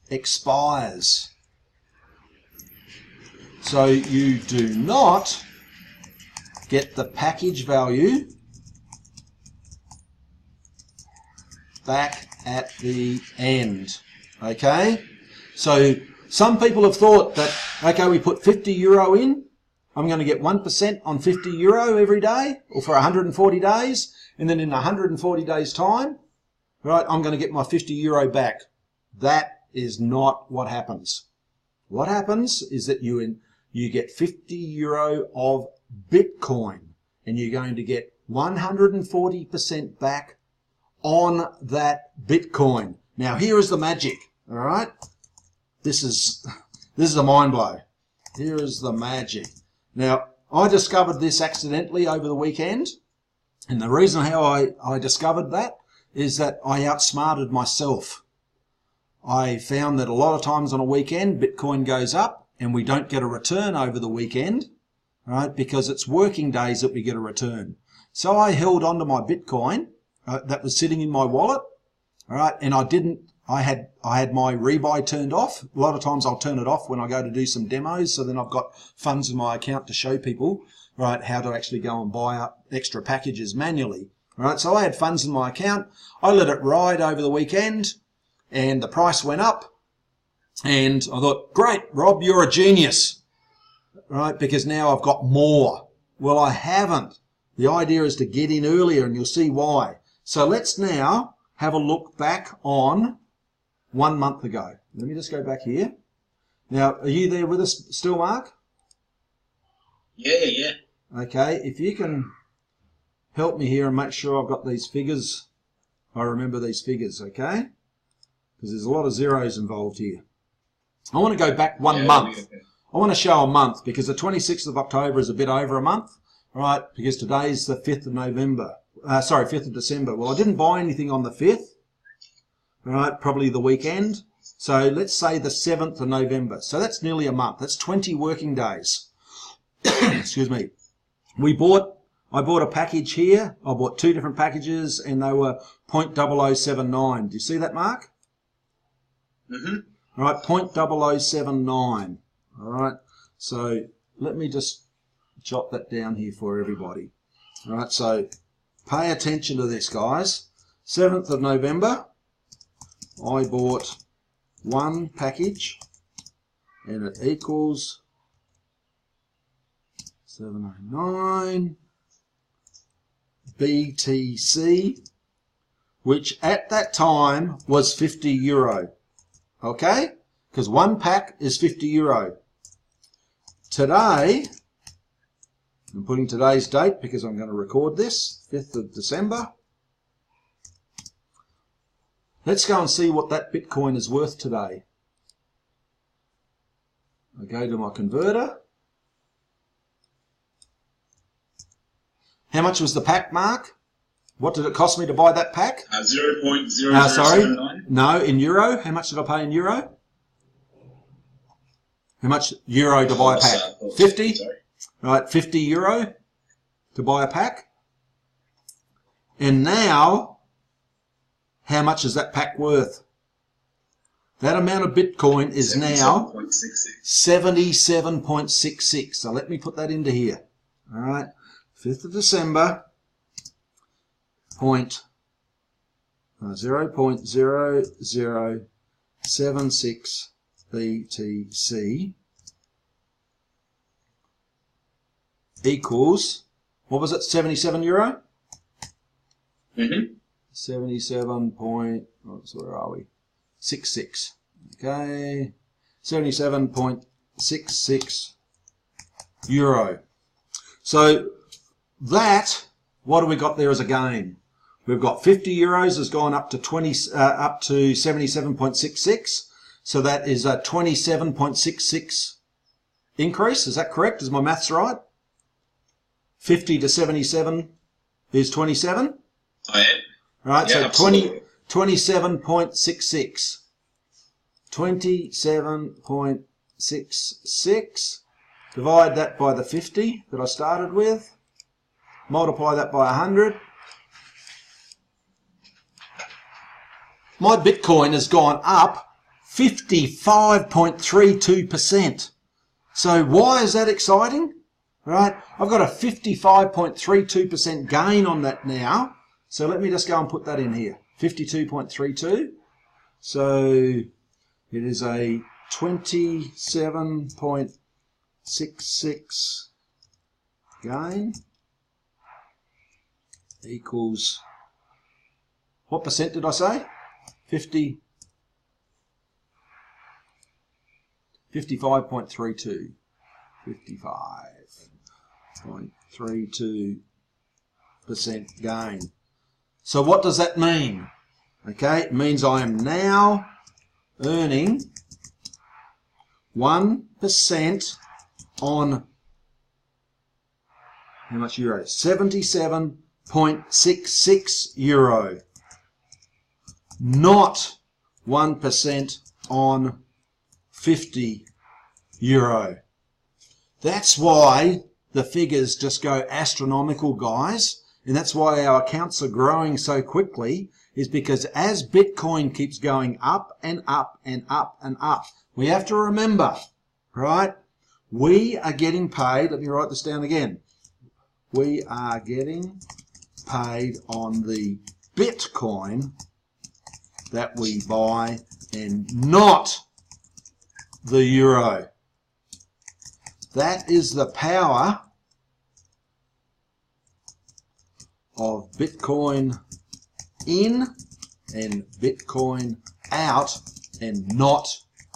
expires. So you do not get the package value back at the end. Okay? So some people have thought that, okay, we put 50 euro in, I'm going to get 1% on 50 euro every day, or for 140 days, and then in 140 days time, right, I'm going to get my 50 euro back. That is not what happens. What happens is that you get 50 euro of Bitcoin, and you're going to get 140% back on that Bitcoin. Now here is the magic, all right? This is a mind blow. Here is the magic. Now, I discovered this accidentally over the weekend, and the reason how I discovered that is that I outsmarted myself. I found that a lot of times on a weekend, Bitcoin goes up and we don't get a return over the weekend, right? Because it's working days that we get a return. So I held on to my Bitcoin that was sitting in my wallet, all right? And I had my rebuy turned off. A lot of times I'll turn it off when I go to do some demos, so then I've got funds in my account to show people, right, how to actually go and buy up extra packages manually. All right, so I had funds in my account. I let it ride over the weekend, and the price went up. And I thought, great, Rob, you're a genius, right? Because now I've got more. Well, I haven't. The idea is to get in earlier, and you'll see why. So let's now have a look back on 1 month ago. Let me just go back here. Now, are you there with us still, Mark? Yeah. Okay, if you can help me here and make sure I've got these figures, I remember these figures, okay? Because there's a lot of zeros involved here. I want to go back 1 month. I want to show a month because the 26th of October is a bit over a month, right? Because today's the 5th of November. 5th of December. Well, I didn't buy anything on the 5th, right? Probably the weekend. So let's say the 7th of November. So that's nearly a month. That's 20 working days. Excuse me. I bought a package here. I bought 2 different packages and they were 0.0079. Do you see that, Mark? Mm-hmm. All right, 0.0079. All right. So let me just jot that down here for everybody. All right. So pay attention to this, guys. 7th of November, I bought 1 package and it equals 709 BTC, which at that time was 50 euro. Okay? Because 1 pack is 50 euro. Today, I'm putting today's date because I'm going to record this, 5th of December. Let's go and see what that Bitcoin is worth today. I go to my converter. How much was the pack, Mark? What did it cost me to buy that pack? 0.0079. Sorry? No, in euro. How much did I pay in euro? How much euro to buy a pack? 50? Right, 50 euro to buy a pack. And now, how much is that pack worth? That amount of Bitcoin is now 77.66. So let me put that into here. All right, 5th of December, 0.0076 BTC equals, what was it, 77 euro? Mm-hmm. 77 point, where are we? 66. Okay. 77.66 euro. So that, what do we got there as a gain? We've got 50 euros has gone up to 77.66. So that is a 27.66 increase. Is that correct? Is my maths right? 50 to 77 is 27. Right, yeah, so 27.66. 27.66. Divide that by the 50 that I started with. Multiply that by 100. My Bitcoin has gone up 55.32%. So why is that exciting? Right, I've got a 55.32% gain on that now. So let me just go and put that in here. 52.32. So it is a 27.66 gain equals, what percent did I say? 55.32. 55.32% gain. So what does that mean? Okay, it means I am now earning 1% on how much euro? 77.66 euro. Not 1% on 50 euro. That's why the figures just go astronomical, guys. And that's why our accounts are growing so quickly, is because as Bitcoin keeps going up and up and up and up, we have to remember, right? We are getting paid, let me write this down again. We are getting paid on the Bitcoin that we buy and not the euro. That is the power of Bitcoin in and Bitcoin out and not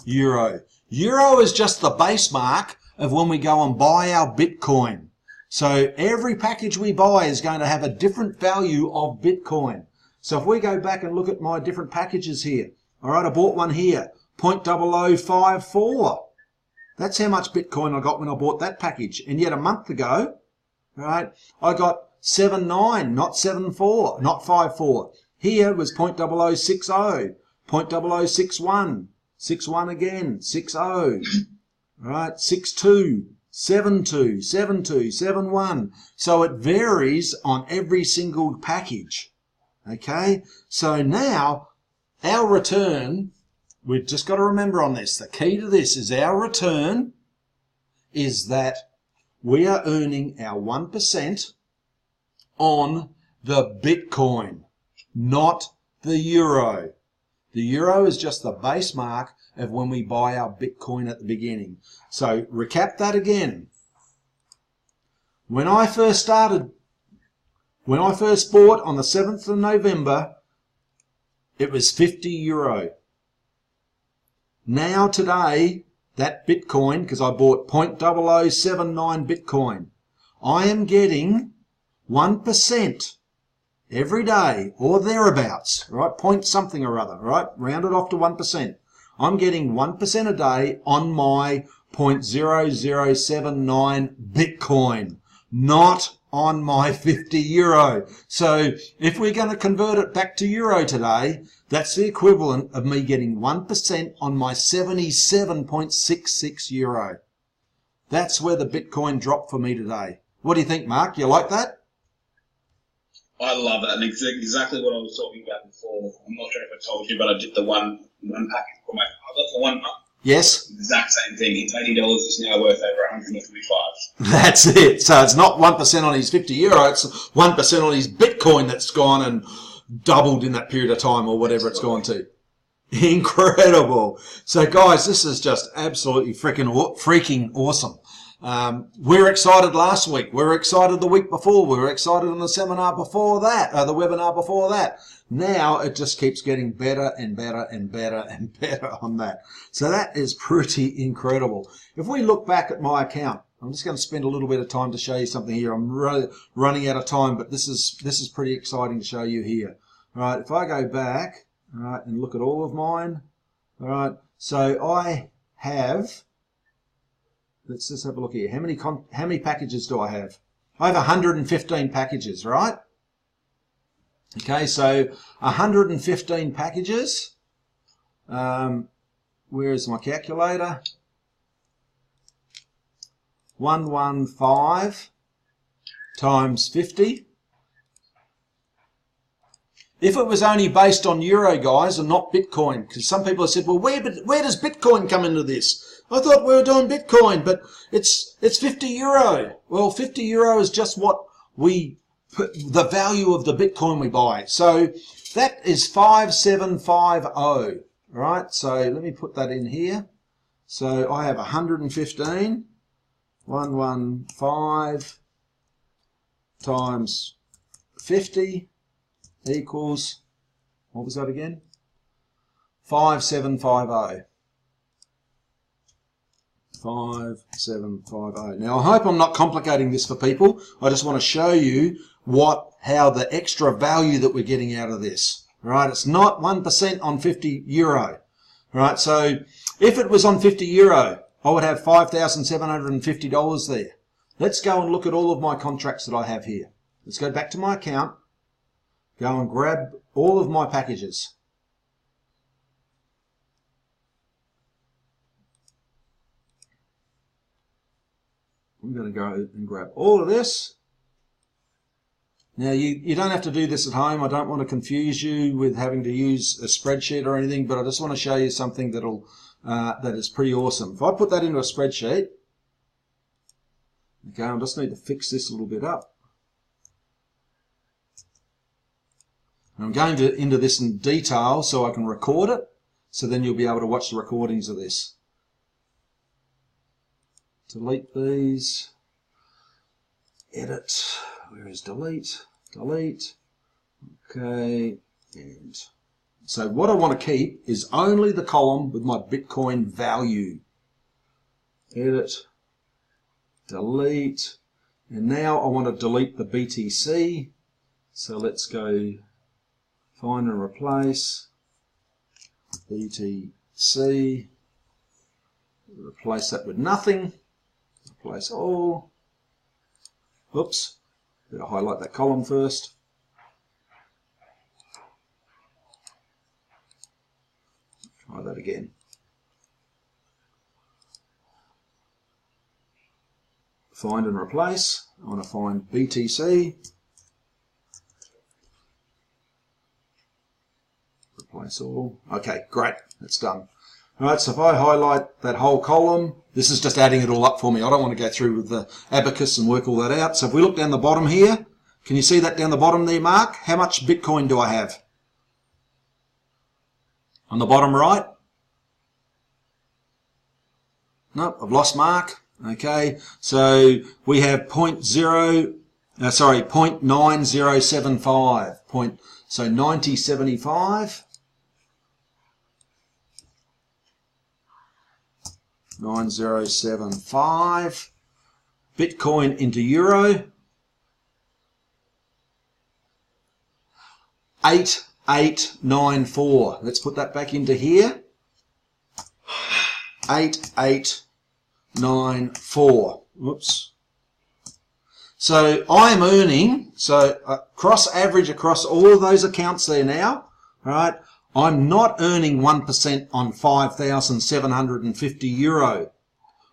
euro. Euro is just the base mark of when we go and buy our Bitcoin. So every package we buy is going to have a different value of Bitcoin. So if we go back and look at my different packages here, all right, I bought one here, 0.0054. That's how much Bitcoin I got when I bought that package. And yet a month ago, right, I got 79, not 74, not 54. Here was 0.0060, 0.0061, 61 again, 60, right, 62, 72, 72, 71. So it varies on every single package. Okay, so now our return, we've just got to remember on this, the key to this is our return is that we are earning our 1% on the Bitcoin, not the euro. The euro is just the base mark of when we buy our Bitcoin at the beginning. So recap that again. When I first bought on the 7th of November, it was 50 euro. Now today, that Bitcoin, because I bought 0.0079 Bitcoin, I am getting 1% every day or thereabouts, right? Point something or other, right? Round it off to 1%. I'm getting 1% a day on my 0.0079 Bitcoin, not on my 50 euro. So if we're going to convert it back to euro today, that's the equivalent of me getting 1% on my 77.66 euro. That's where the Bitcoin dropped for me today. What do you think, Mark? You like that? I love that, and exactly what I was talking about before. I'm not sure if I told you, but I did the one package for I got for 1 month. Yes. Exact same thing. It's $80 is now worth over 125. That's it. So it's not 1% on his 50 euro, it's 1% on his Bitcoin that's gone and doubled in that period of time or whatever it's gone to. Incredible. So guys, this is just absolutely freaking awesome. We were excited last week. We were excited the week before. We were excited on the seminar before that, the webinar before that. Now it just keeps getting better and better and better and better on that. So that is pretty incredible. If we look back at my account, I'm just going to spend a little bit of time to show you something here. I'm really running out of time, but this is pretty exciting to show you here. All right, if I go back, all right, and look at all of mine, all right, so I have, let's just have a look here. How many packages do I have? I have 115 packages, right? Okay, so 115 packages. Where is my calculator? 115 times 50. If it was only based on euro, guys, and not Bitcoin, because some people have said, well, where does Bitcoin come into this? I thought we were doing Bitcoin, but it's 50 euro. Well, 50 euro is just what we put, the value of the Bitcoin we buy. So that is 5750, right? So let me put that in here. So I have 115, 115 times 50 equals, what was that again? 5750. 5750. Now I hope I'm not complicating this for people. I just want to show you how the extra value that we're getting out of this. Right? It's not 1% on 50 euro. Right? So if it was on 50 euro, I would have $5,750 there. let's go and look at all of my contracts that I have here. Let's go back to my account, go and grab all of my packages. I'm going to go and grab all of this. Now, you don't have to do this at home. I don't want to confuse you with having to use a spreadsheet or anything, but I just want to show you something that is pretty awesome. If I put that into a spreadsheet, okay, I just need to fix this a little bit up. And I'm going into this in detail so I can record it, so then you'll be able to watch the recordings of this. Delete these. Edit. Where is delete? Delete. Okay. And so what I want to keep is only the column with my Bitcoin value. Edit. Delete. And now I want to delete the BTC. So let's go find and replace BTC. Replace that with nothing. Replace all. Oops. Better highlight that column first. Try that again. Find and replace. I want to find BTC. Replace all. Okay, great. That's done. Alright, so if I highlight that whole column, this is just adding it all up for me. I don't want to go through with the abacus and work all that out. So if we look down the bottom here, can you see that down the bottom there, Mark? How much Bitcoin do I have? On the bottom right? No, I've lost Mark. Okay, so we have 0.9075. So 9075. 9075. Bitcoin into euro. 8894. Let's put that back into here. 8894. Whoops. So I'm earning, average across all of those accounts there now, all right? I'm not earning 1% on 5,750 euro.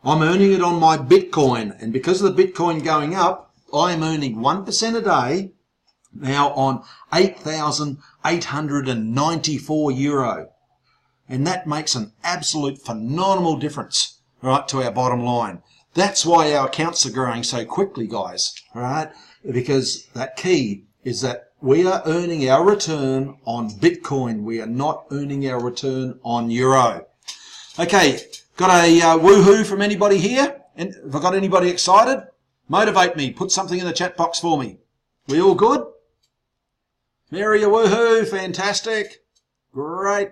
I'm earning it on my Bitcoin. And because of the Bitcoin going up, I'm earning 1% a day now on 8,894 euro. And that makes an absolute phenomenal difference, right, to our bottom line. That's why our accounts are growing so quickly, guys, right? Because that key is that we are earning our return on Bitcoin. We are not earning our return on euro. Okay, got a woohoo from anybody here? And have I got anybody excited? Motivate me. Put something in the chat box for me. We all good? Mary, a woohoo. Fantastic. Great.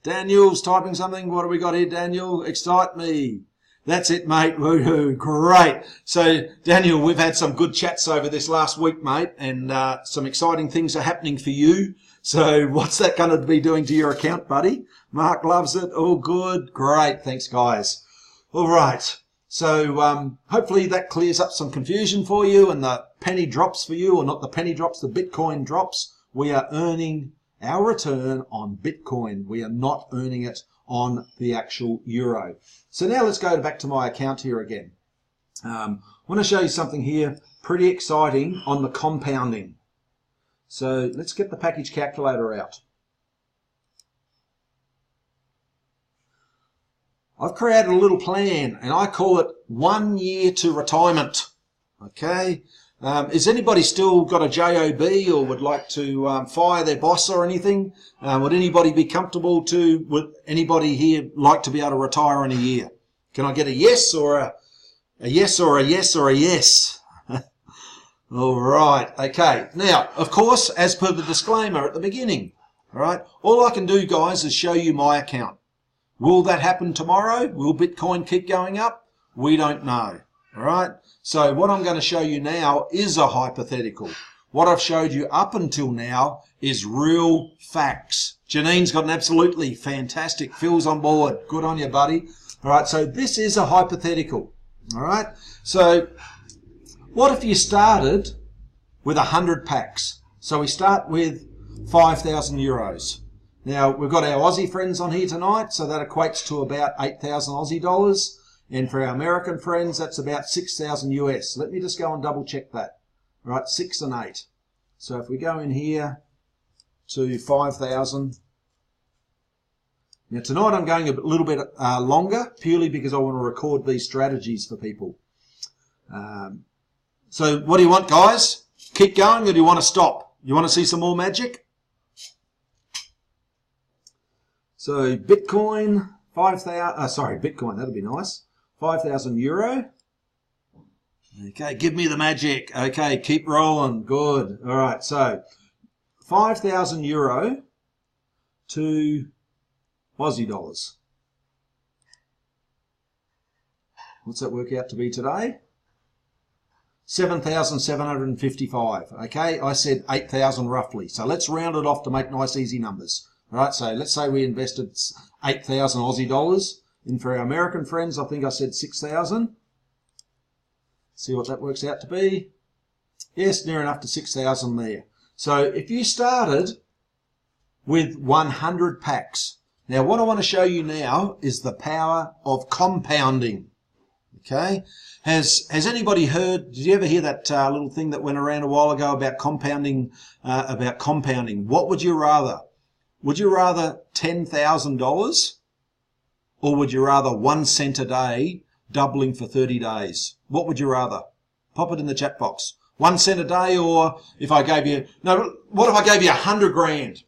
Daniel's typing something. What have we got here, Daniel? Excite me. That's it, mate. Woohoo. Great. So, Daniel, we've had some good chats over this last week, mate, and some exciting things are happening for you. So, what's that going to be doing to your account, buddy? Mark loves it. All good. Great. Thanks, guys. All right. So, hopefully that clears up some confusion for you and the penny drops for you, or not the penny drops, the Bitcoin drops. We are earning our return on Bitcoin. We are not earning it on the actual euro. So now let's go back to my account here again. I want to show you something here pretty exciting on the compounding. So let's get the package calculator out. I've created a little plan and I call it 1 year to retirement. Okay. Is anybody still got a JOB or would like to fire their boss or anything? Would anybody be comfortable to, would anybody here like to be able to retire in a year? Can I get a yes or a yes or a yes or a yes? All right. Okay. Now, of course, as per the disclaimer at the beginning, all right, all I can do, guys, is show you my account. Will that happen tomorrow? Will Bitcoin keep going up? We don't know. All right. So what I'm going to show you now is a hypothetical. What I've showed you up until now is real facts. Janine's got an absolutely fantastic. Phil's on board. Good on you, buddy. All right. So this is a hypothetical. All right. So what if you started with 100 packs? So we start with 5,000 euros. Now, we've got our Aussie friends on here tonight, so that equates to about 8,000 Aussie dollars. And for our American friends, that's about 6,000 US. Let me just go and double check that. All right, 6 and 8. So if we go in here to 5,000. Now, tonight I'm going a little bit longer, purely because I want to record these strategies for people. So what do you want, guys? Keep going, or do you want to stop? You want to see some more magic? So Bitcoin, Bitcoin, that'd be nice. 5,000 euro. Okay, give me the magic. Okay, keep rolling. Good. All right, so 5,000 euro to Aussie dollars. What's that work out to be today? 7,755. Okay, I said 8,000 roughly. So let's round it off to make nice, easy numbers. All right, so let's say we invested 8,000 Aussie dollars. And for our American friends, I think I said 6,000. See what that works out to be. Yes, near enough to 6,000 there. So if you started with 100 packs. Now, what I want to show you now is the power of compounding. Okay? Has anybody heard, did you ever hear that little thing that went around a while ago about compounding? What would you rather? Would you rather $10,000? Or would you rather 1 cent a day, doubling for 30 days? What would you rather? Pop it in the chat box. 1 cent a day, or if I gave you, no, what if I gave you 100 grand?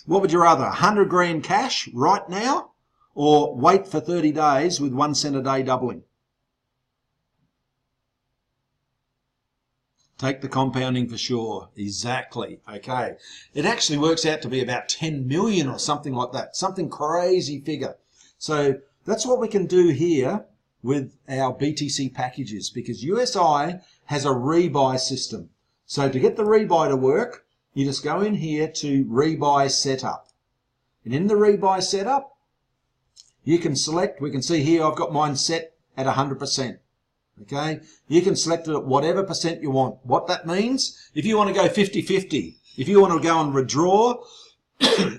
What would you rather? 100 grand cash right now, or wait for 30 days with 1 cent a day doubling? Take the compounding for sure. Exactly. Okay. It actually works out to be about 10 million or something like that. Something crazy figure. So that's what we can do here with our BTC packages, because USI has a rebuy system. So to get the rebuy to work, you just go in here to rebuy setup. And in the rebuy setup, you can select, we can see here I've got mine set at 100%. Okay, you can select it at whatever percent you want. What that means, if you want to go 50-50, if you want to go and withdraw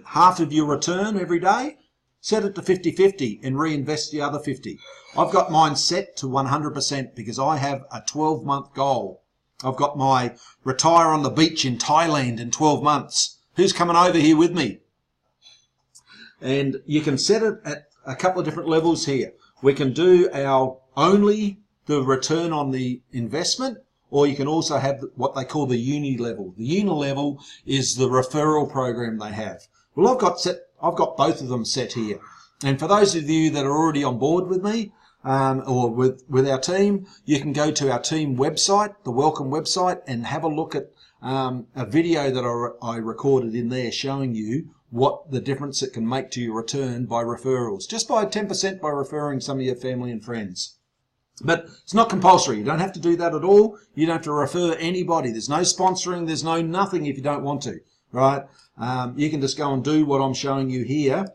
half of your return every day, set it to 50-50 and reinvest the other 50. I've got mine set to 100% because I have a 12-month goal. I've got my retire on the beach in Thailand in 12 months. Who's coming over here with me? And you can set it at a couple of different levels here. We can do our only the return on the investment, or you can also have what they call the uni level. The uni level is the referral program they have. Well, I've got both of them set here. And for those of you that are already on board with me, or with our team, you can go to our team website, the welcome website, and have a look at a video that I recorded in there showing you what the difference it can make to your return by referrals. Just by 10% by referring some of your family and friends. But it's not compulsory. You don't have to do that at all. You don't have to refer anybody. There's no sponsoring. There's no nothing if you don't want to, right? You can just go and do what I'm showing you here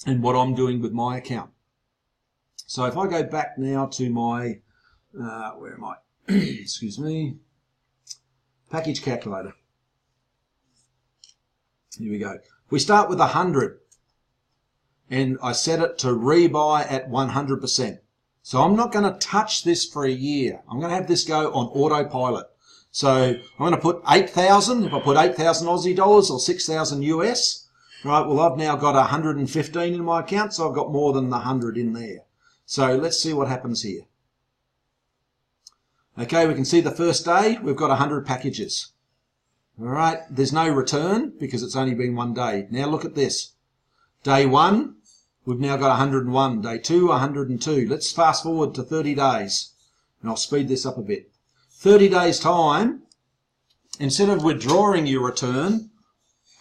and what I'm doing with my account. So if I go back now to my, where am I? Excuse me. Package calculator. Here we go. We start with 100 and I set it to rebuy at 100%. So I'm not going to touch this for a year. I'm going to have this go on autopilot. So I'm going to put 8,000. If I put 8,000 Aussie dollars or 6,000 US, right? Well, I've now got 115 in my account, so I've got more than the 100 in there. So let's see what happens here. Okay, we can see the first day we've got 100 packages. All right, there's no return because it's only been 1 day. Now look at this. Day 1. We've now got 101. Day 2, 102. Let's fast forward to 30 days. And I'll speed this up a bit. 30 days time, instead of withdrawing your return,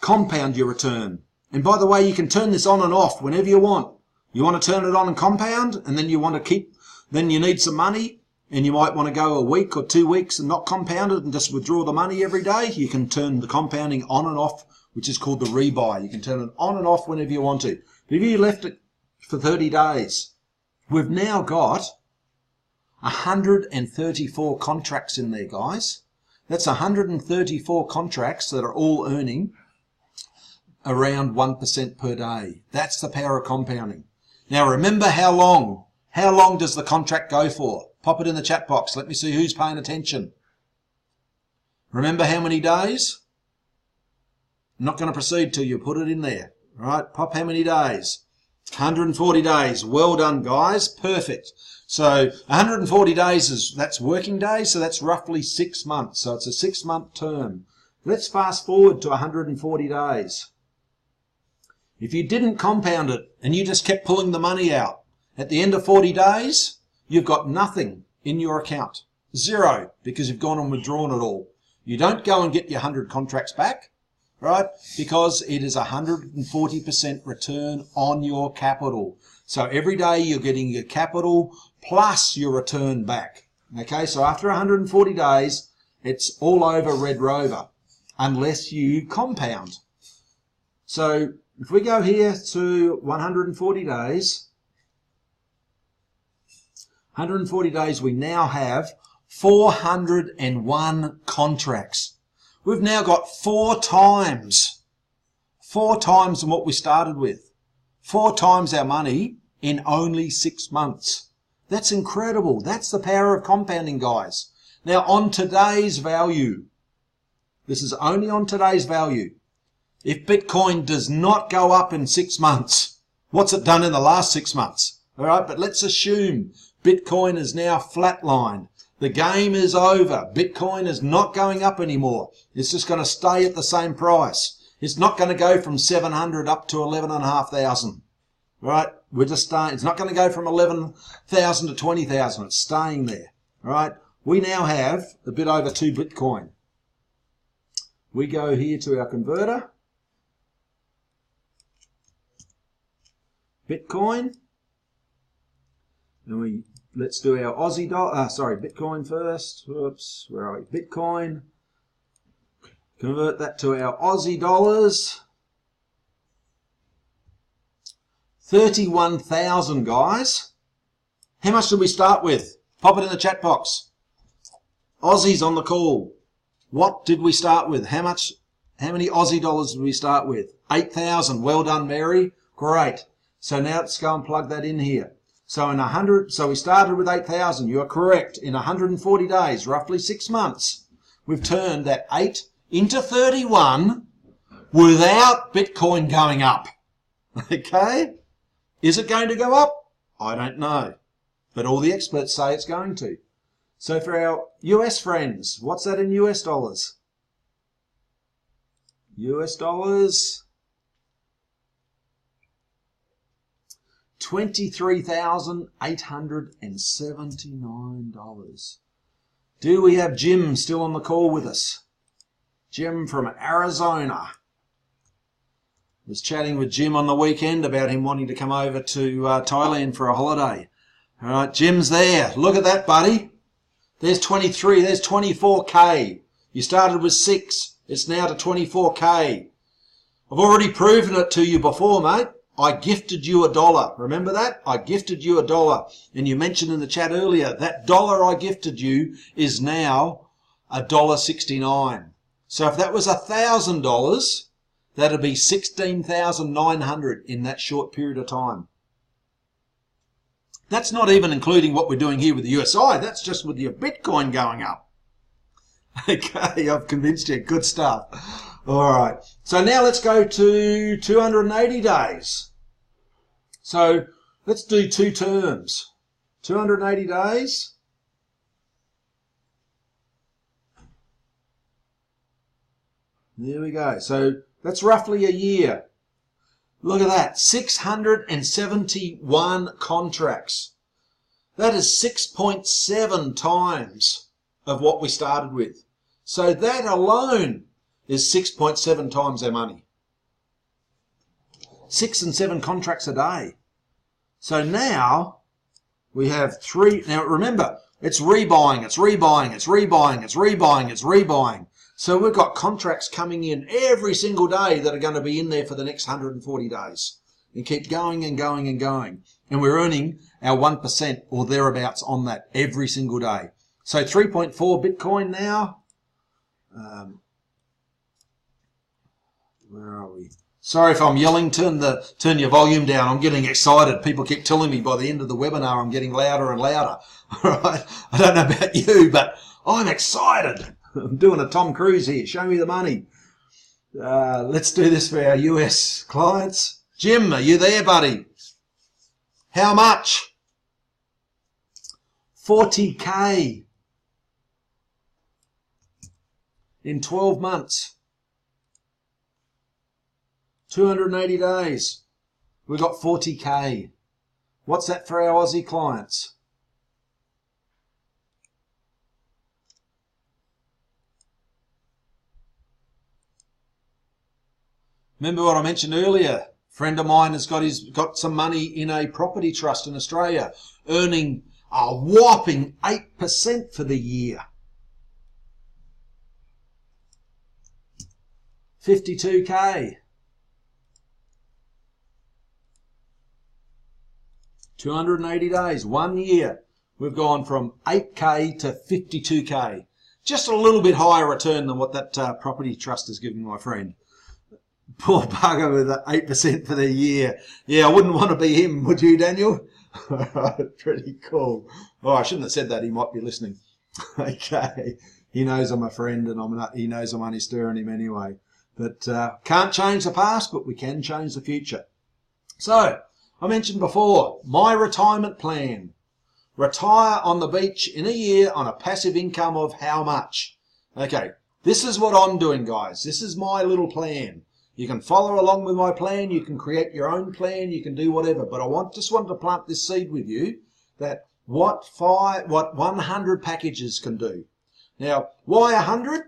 compound your return. And by the way, you can turn this on and off whenever you want. You want to turn it on and compound, and then you want to keep, then you need some money, and you might want to go a week or 2 weeks and not compound it and just withdraw the money every day. You can turn the compounding on and off, which is called the rebuy. You can turn it on and off whenever you want to. If you left it for 30 days, we've now got 134 contracts in there, guys. That's 134 contracts that are all earning around 1% per day. That's the power of compounding. Now remember how long. How long does the contract go for? Pop it in the chat box. Let me see who's paying attention. Remember how many days? I'm not going to proceed till you put it in there. All right, pop how many days? 140 days. Well done, guys. Perfect. So 140 days that's working days, so that's roughly 6 months. So it's a 6-month term. Let's fast forward to 140 days. If you didn't compound it and you just kept pulling the money out, at the end of 40 days, you've got nothing in your account. Zero, because you've gone and withdrawn it all. You don't go and get your 100 contracts back, right? Because it is 140% return on your capital. So every day you're getting your capital plus your return back. Okay, so after 140 days, it's all over Red Rover, unless you compound. So if we go here to 140 days, 140 days, we now have 401 contracts. We've now got 4 times than what we started with. 4 times our money in only 6 months. That's incredible. That's the power of compounding, guys. Now on today's value, this is only on today's value. If Bitcoin does not go up in 6 months, what's it done in the last 6 months? All right, but let's assume Bitcoin is now flatlined. The game is over. Bitcoin is not going up anymore. It's just going to stay at the same price. It's not going to go from 700 up to 11,500. Right? We're just staying. It's not going to go from 11,000 to 20,000. It's staying there. All right? We now have a bit over 2 Bitcoin. We go here to our converter. Bitcoin. And let's do our Aussie dollar, Bitcoin first. Whoops, where are we? Bitcoin. Convert that to our Aussie dollars. 31,000, guys. How much did we start with? Pop it in the chat box. Aussies on the call. What did we start with? How many Aussie dollars did we start with? 8,000. Well done, Mary. Great. So now let's go and plug that in here. So we started with 8,000. You are correct. In 140 days, roughly 6 months, we've turned that 8 into 31 without Bitcoin going up. Okay? Is it going to go up? I don't know. But all the experts say it's going to. So for our US friends, what's that in US dollars? US dollars. $23,879. Do we have Jim still on the call with us? Jim from Arizona. Was chatting with Jim on the weekend about him wanting to come over to Thailand for a holiday. All right, Jim's there. Look at that, buddy. There's 23. There's 24K. You started with 6. It's now to 24K. I've already proven it to you before, mate. I gifted you $1. Remember that? I gifted you $1. And you mentioned in the chat earlier, that $1 I gifted you is now $1.69. So if that was $1,000, that'd be $16,900 in that short period of time. That's not even including what we're doing here with the USI. That's just with your Bitcoin going up. Okay, I've convinced you. Good stuff. All right. So now let's go to 280 days. So let's do 2 terms. 280 days. There we go. So that's roughly a year. Look at that. 671 contracts. That is 6.7 times of what we started with. So that alone is 6.7 times our money. 6 and 7 contracts a day. So now we have 3. Now remember, it's rebuying, it's rebuying, it's rebuying, it's rebuying, it's rebuying. So we've got contracts coming in every single day that are going to be in there for the next 140 days. And keep going and going and going. And we're earning our 1% or thereabouts on that every single day. So 3.4 Bitcoin now. Where are we? Sorry if I'm yelling. Turn your volume down. I'm getting excited. People keep telling me by the end of the webinar I'm getting louder and louder. All right. I don't know about you, but I'm excited. I'm doing a Tom Cruise here. Show me the money. Let's do this for our US clients. Jim, are you there, buddy? How much? 40K in 12 months. 280 days. We've got 40K. What's that for our Aussie clients? Remember what I mentioned earlier? A friend of mine has got some money in a property trust in Australia, earning a whopping 8% for the year. 52K. 280 days, 1 year. We've gone from 8K to 52K. Just a little bit higher return than what that property trust is giving my friend. Poor bugger with 8% for the year. Yeah, I wouldn't want to be him, would you, Daniel? Pretty cool. Oh, I shouldn't have said that. He might be listening. Okay. He knows I'm a friend, and he knows I'm only stirring him anyway. But can't change the past, but we can change the future. So, I mentioned before, my retirement plan. Retire on the beach in a year on a passive income of how much? Okay, this is what I'm doing, guys. This is my little plan. You can follow along with my plan. You can create your own plan. You can do whatever. But I just want to plant this seed with you that what 100 packages can do. Now, why 100?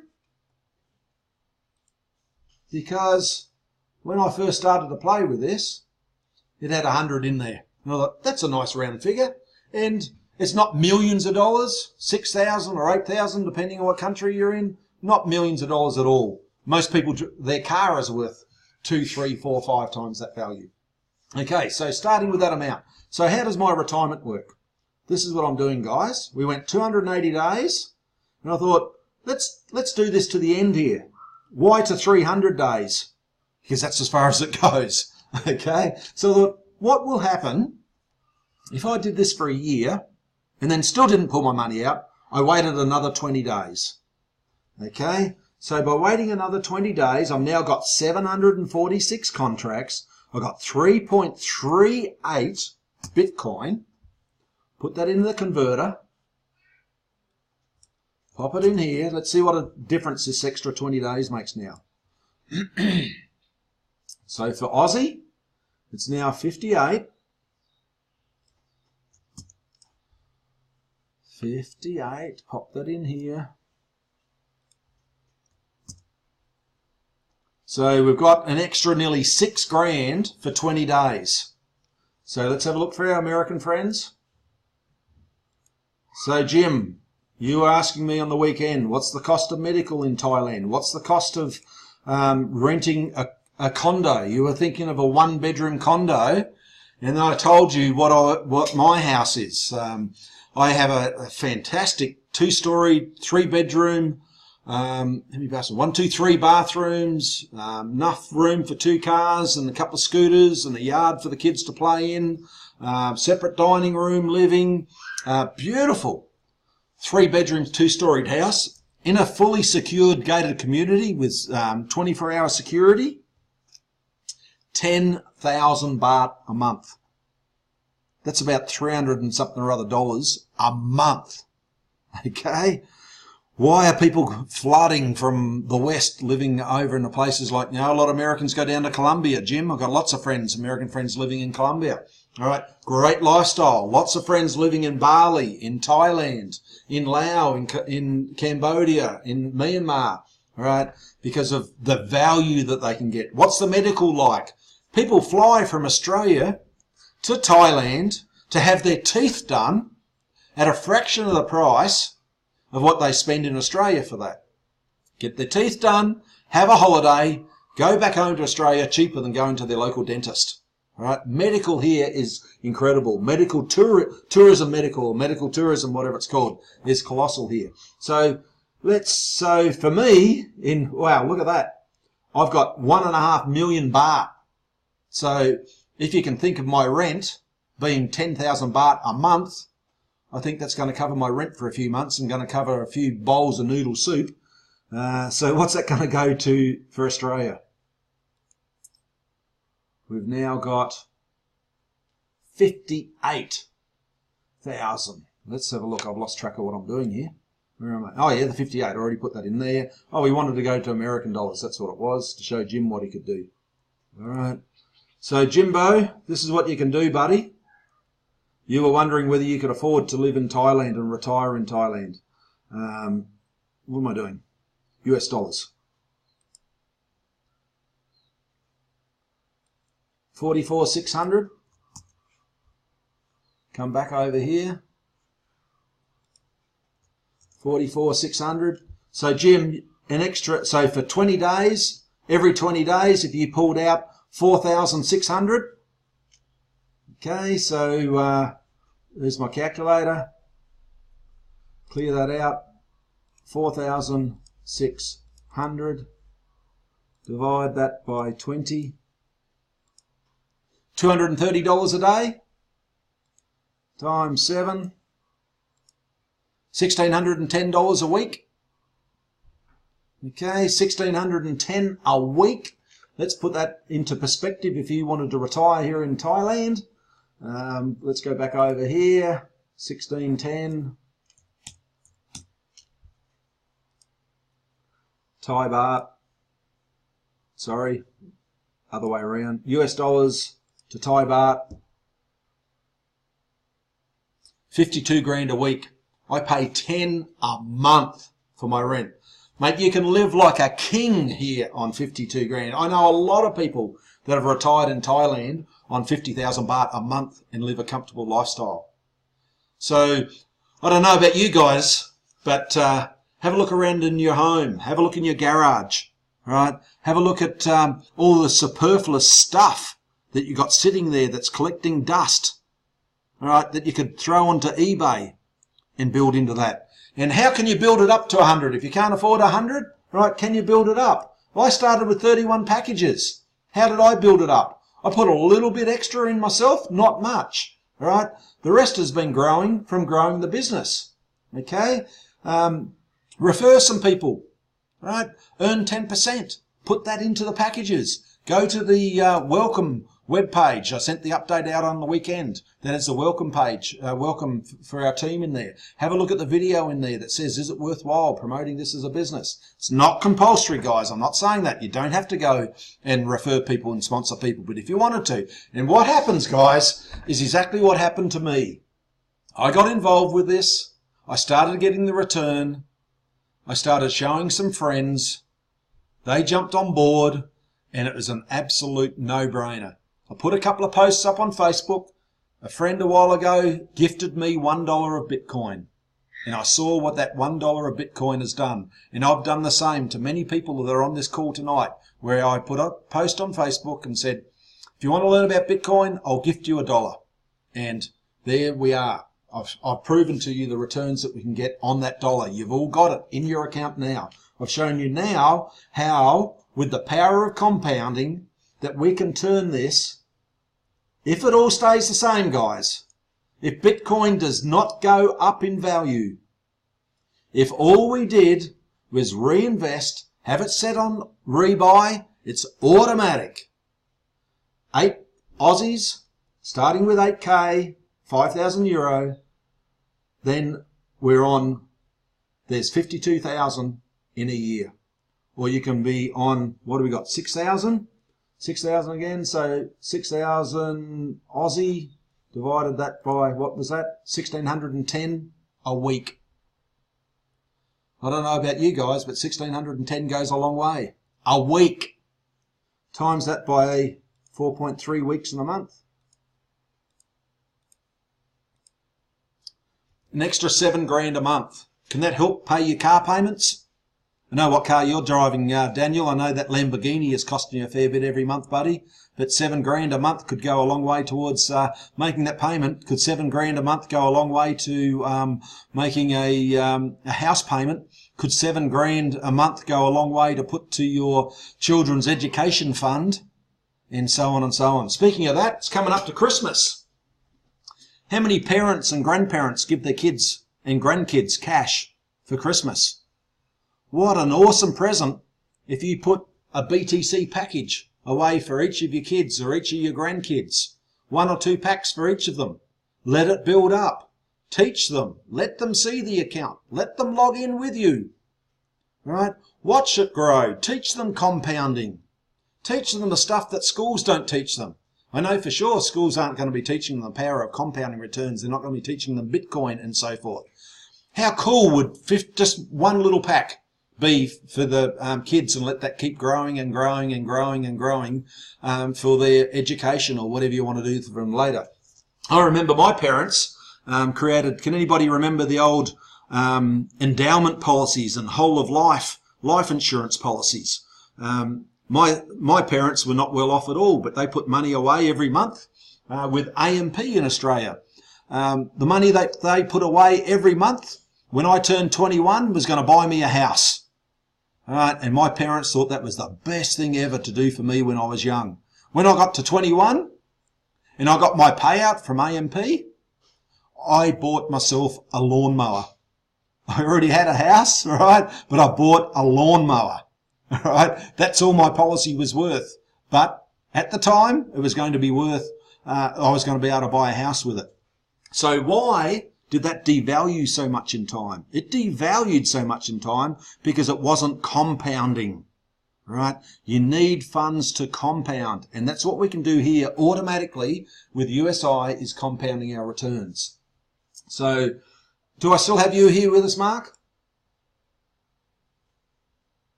Because when I first started to play with this, it had 100 in there. And I thought, that's a nice round figure. And it's not millions of dollars, 6,000 or 8,000, depending on what country you're in. Not millions of dollars at all. Most people, their car is worth 2, 3, 4, 5 times that value. Okay, so starting with that amount. So how does my retirement work? This is what I'm doing, guys. We went 280 days, and I thought, let's do this to the end here. Why to 300 days? Because that's as far as it goes. Okay, so I thought, what will happen if I did this for a year and then still didn't pull my money out? I waited another 20 days. Okay, so by waiting another 20 days, I've now got 746 contracts. I've got 3.38 Bitcoin. Put that into the converter. Pop it in here. Let's see what a difference this extra 20 days makes now. So for Aussie, it's now 58. 58. Pop that in here. So we've got an extra nearly $6,000 for 20 days. So let's have a look for our American friends. So Jim, you were asking me on the weekend, what's the cost of medical in Thailand? What's the cost of renting a condo? You were thinking of a 1-bedroom condo, and then I told you what my house is. I have a fantastic 2-story, 3-bedroom, 1, 2, 3 bathrooms, enough room for 2 cars and a couple of scooters and a yard for the kids to play in, separate dining room, living, beautiful 3 bedrooms, 2-storied house in a fully secured gated community with 24-hour security. 10,000 baht a month. That's about 300 and something or other dollars a month. Okay? Why are people flooding from the West living over in the places like, a lot of Americans go down to Colombia, Jim. I've got lots of friends, American friends living in Colombia. All right, great lifestyle. Lots of friends living in Bali, in Thailand, in Laos, in Cambodia, in Myanmar. All right, because of the value that they can get. What's the medical like? People fly from Australia to Thailand to have their teeth done at a fraction of the price of what they spend in Australia for that. Get their teeth done, have a holiday, go back home to Australia cheaper than going to their local dentist. All right, medical here is incredible. Medical tourism, medical tourism, whatever it's called, is colossal here. So for me, wow, look at that. I've got 1.5 million baht. So if you can think of my rent being 10,000 baht a month, I think that's going to cover my rent for a few months and going to cover a few bowls of noodle soup. So what's that going to go to for Australia? We've now got 58,000. Let's have a look. I've lost track of what I'm doing here. Where am I? Oh yeah, the 58. I already put that in there. Oh, we wanted to go to American dollars. That's what it was, to show Jim what he could do. All right. So Jimbo, this is what you can do, buddy. You were wondering whether you could afford to live in Thailand and retire in Thailand. What am I doing? US dollars. 44,600. Come back over here. 44,600. So Jim, an extra, so for 20 days, every 20 days, if you pulled out 4,600. Okay, so there's my calculator. Clear that out. 4,600. Divide that by 20. $230 a day times 7. $1,610 a week. Okay, $1,610 a week. Let's put that into perspective if you wanted to retire here in Thailand. Let's go back over here. 1610 Thai baht. Sorry, other way around. US dollars to Thai baht. 52 grand a week. I pay 10 a month for my rent. Mate, you can live like a king here on 52 grand. I know a lot of people that have retired in Thailand on 50,000 baht a month and live a comfortable lifestyle. So, I don't know about you guys, but have a look around in your home. Have a look in your garage, right? Have a look at all the superfluous stuff that you got sitting there that's collecting dust, all right, that you could throw onto eBay and build into that. And how can you build it up to 100? If you can't afford 100, right, can you build it up? Well, I started with 31 packages. How did I build it up? I put a little bit extra in myself, not much, all right? The rest has been growing from growing the business, okay? Refer some people, right? Earn 10%. Put that into the packages. Go to the welcome webpage. I sent the update out on the weekend. That is the welcome page, welcome for our team in there. Have a look at the video in there that says, is it worthwhile promoting this as a business? It's not compulsory, guys. I'm not saying that. You don't have to go and refer people and sponsor people, but if you wanted to. And what happens, guys, is exactly what happened to me. I got involved with this. I started getting the return. I started showing some friends. They jumped on board, and it was an absolute no-brainer. I put a couple of posts up on Facebook. A friend a while ago gifted me $1 of Bitcoin. And I saw what that $1 of Bitcoin has done. And I've done the same to many people that are on this call tonight, where I put a post on Facebook and said, if you want to learn about Bitcoin, I'll gift you $1. And there we are. I've proven to you the returns that we can get on that dollar. You've all got it in your account now. I've shown you now how, with the power of compounding, that we can turn this, if it all stays the same, guys, if Bitcoin does not go up in value, if all we did was reinvest, have it set on rebuy, it's automatic. 8 Aussies, starting with 8K, 5,000 euro, then we're on, there's 52,000 in a year. Or you can be on, what do we got, 6,000? 6,000 again, so 6,000 Aussie, divided that by, what was that? 1,610 a week. I don't know about you guys, but 1,610 goes a long way. A week. Times that by 4.3 weeks in a month. An extra 7 grand a month. Can that help pay your car payments? I know what car you're driving, Daniel. I know that Lamborghini is costing you a fair bit every month, buddy. But $7,000 a month could go a long way towards making that payment. Could $7,000 a month go a long way to making a house payment? Could $7,000 a month go a long way to put to your children's education fund? And so on and so on. Speaking of that, it's coming up to Christmas. How many parents and grandparents give their kids and grandkids cash for Christmas? What an awesome present if you put a BTC package away for each of your kids or each of your grandkids. 1 or 2 packs for each of them. Let it build up. Teach them. Let them see the account. Let them log in with you. Right? Watch it grow. Teach them compounding. Teach them the stuff that schools don't teach them. I know for sure schools aren't going to be teaching them the power of compounding returns. They're not going to be teaching them Bitcoin and so forth. How cool would just one little pack be for the kids, and let that keep growing and growing and growing and growing for their education or whatever you want to do for them later. I remember my parents created, can anybody remember the old endowment policies and whole of life insurance policies? My parents were not well off at all, but they put money away every month with AMP in Australia. The money that they put away every month when I turned 21 was going to buy me a house. All right, and my parents thought that was the best thing ever to do for me when I was young. When I got to 21 and I got my payout from AMP, I bought myself a lawnmower. I already had a house, all right, but I bought a lawnmower. All right, that's all my policy was worth. But at the time, it was going to be worth, I was going to be able to buy a house with it. So why did that devalue so much in time? It devalued so much in time because it wasn't compounding. Right? You need funds to compound. And that's what we can do here automatically with USI, is compounding our returns. So do I still have you here with us, Mark?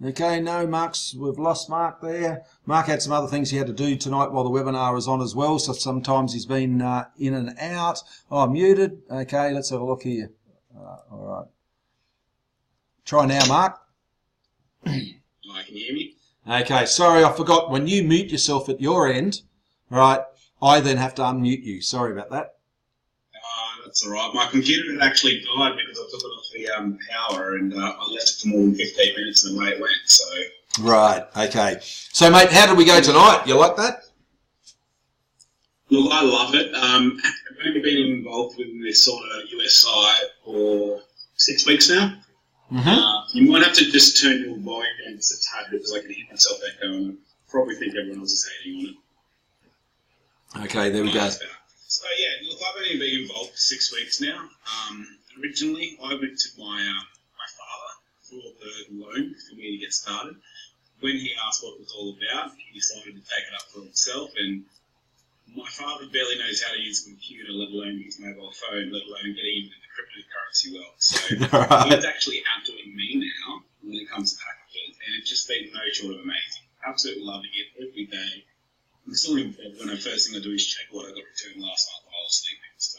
Okay, no, we've lost Mark there. Mark had some other things he had to do tonight while the webinar was on as well, so sometimes he's been in and out. Oh, muted. Okay, let's have a look here. All right. Try now, Mark. Oh, can you hear me? Okay, sorry, I forgot. When you mute yourself at your end, right, I then have to unmute you. Sorry about that. That's all right. My computer had actually died because I took it off the power, and I left it for more than 15 minutes and away it went. So. Right. Okay. So, mate, how did we go tonight? You like that? Look, I love it. I've only been involved with this sort of USI for 6 weeks now. Mm-hmm. You might have to just turn your volume down just a tad bit because I can hear myself echo, and I probably think everyone else is hating on it. Okay, there we go. So yeah, look, I've only been involved for 6 weeks now. Originally, I went to my father for the loan for me to get started. When he asked what it was all about, he decided to take it up for himself. And my father barely knows how to use a computer, let alone use a mobile phone, let alone getting into the cryptocurrency world. So he's actually outdoing me now when it comes to packages, and it's just been no short of amazing. Absolutely loving it every day. I'm still in bed when the first thing I do is check what I got returned last night while I was sleeping. So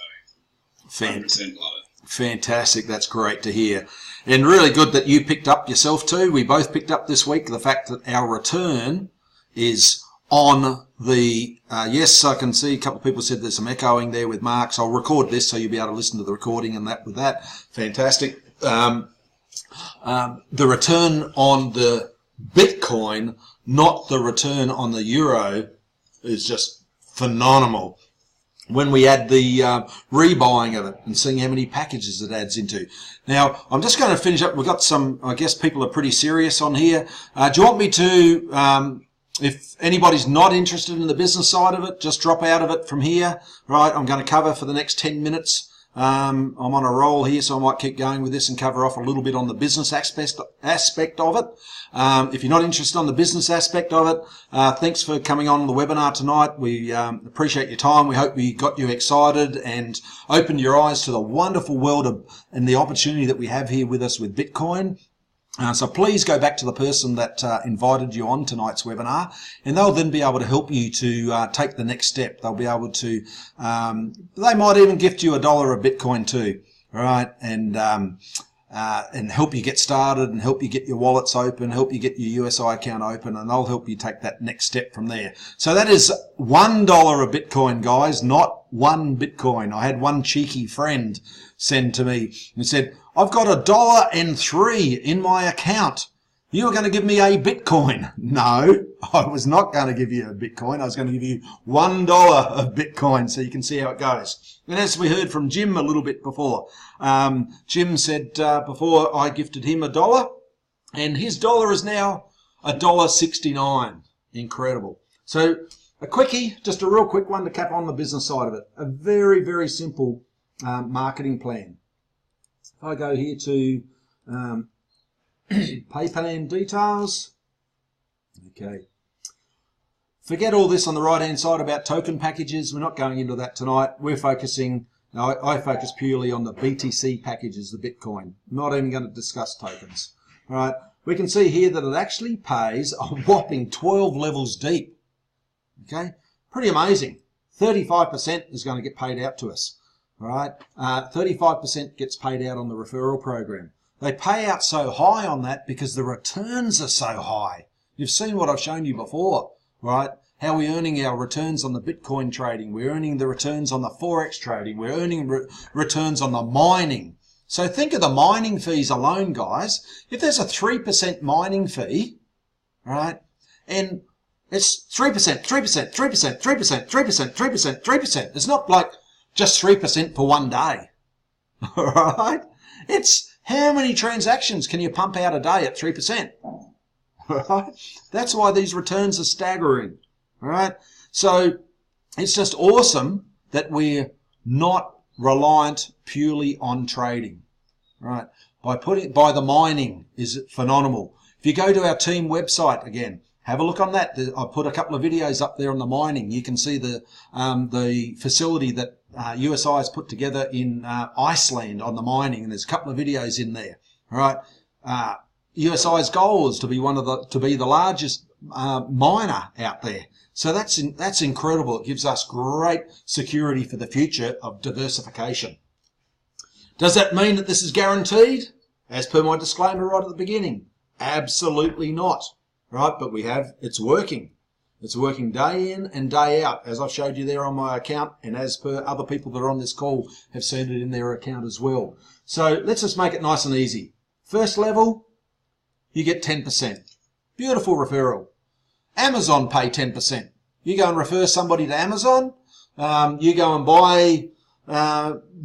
100% love it. Fantastic. That's great to hear. And really good that you picked up yourself too. We both picked up this week the fact that our return is on the, yes, I can see a couple of people said there's some echoing there with Mark. So I'll record this so you'll be able to listen to the recording and that with that. Fantastic. The return on the Bitcoin, not the return on the euro, is just phenomenal. When we add the rebuying of it and seeing how many packages it adds into. Now, I'm just going to finish up. We've got some, I guess people are pretty serious on here. Do you want me to, if anybody's not interested in the business side of it, just drop out of it from here, right? I'm going to cover for the next 10 minutes. I'm on a roll here, so I might keep going with this and cover off a little bit on the business aspect of it. If you're not interested on the business aspect of it, thanks for coming on the webinar tonight. We appreciate your time. We hope we got you excited and opened your eyes to the wonderful world and the opportunity that we have here with us with Bitcoin. So please go back to the person that invited you on tonight's webinar, and they'll then be able to help you to take the next step. They'll be able to, they might even gift you $1 of Bitcoin too, right? And and help you get started and help you get your wallets open, help you get your USI account open, and they'll help you take that next step from there. So that is $1 a Bitcoin, guys, not 1 Bitcoin. I had one cheeky friend send to me and said, I've got $1.03 in my account. You were going to give me a Bitcoin. No, I was not going to give you a Bitcoin. I was going to give you $1 of Bitcoin, so you can see how it goes. And as we heard from Jim a little bit before, Jim said before I gifted him $1, and his dollar is now $1.69. Incredible. So a quickie, just a real quick one to cap on the business side of it. A very, very simple marketing plan. If I go here to pay plan details. Okay. Forget all this on the right hand side about token packages. We're not going into that tonight. We're focusing, I focus purely on the BTC packages, the Bitcoin. Not even going to discuss tokens. All right. We can see here that it actually pays a whopping 12 levels deep. Okay. Pretty amazing. 35% is going to get paid out to us. All right. 35% gets paid out on the referral program. They pay out so high on that because the returns are so high. You've seen what I've shown you before, right? How we're earning our returns on the Bitcoin trading. We're earning the returns on the Forex trading. We're earning returns on the mining. So think of the mining fees alone, guys. If there's a 3% mining fee, right, and it's 3%, 3%, 3%, 3%, 3%, 3%, 3%. It's not like just 3% for one day, all right? It's how many transactions can you pump out a day at 3%? Right? That's why these returns are staggering. All right? So it's just awesome that we're not reliant purely on trading. Right? By the mining is phenomenal. If you go to our team website again, have a look on that. I put a couple of videos up there on the mining. You can see the facility that USI has put together in Iceland on the mining, and there's a couple of videos in there. All right, USI's goal is to be the largest miner out there. So that's incredible. It gives us great security for the future of diversification. Does that mean that this is guaranteed? As per my disclaimer right at the beginning, absolutely not. Right, but it's working. It's working day in and day out, as I've showed you there on my account, and as per other people that are on this call have seen it in their account as well. So let's just make it nice and easy. First level, you get 10%. Beautiful referral. Amazon pay 10%. You go and refer somebody to Amazon, you go and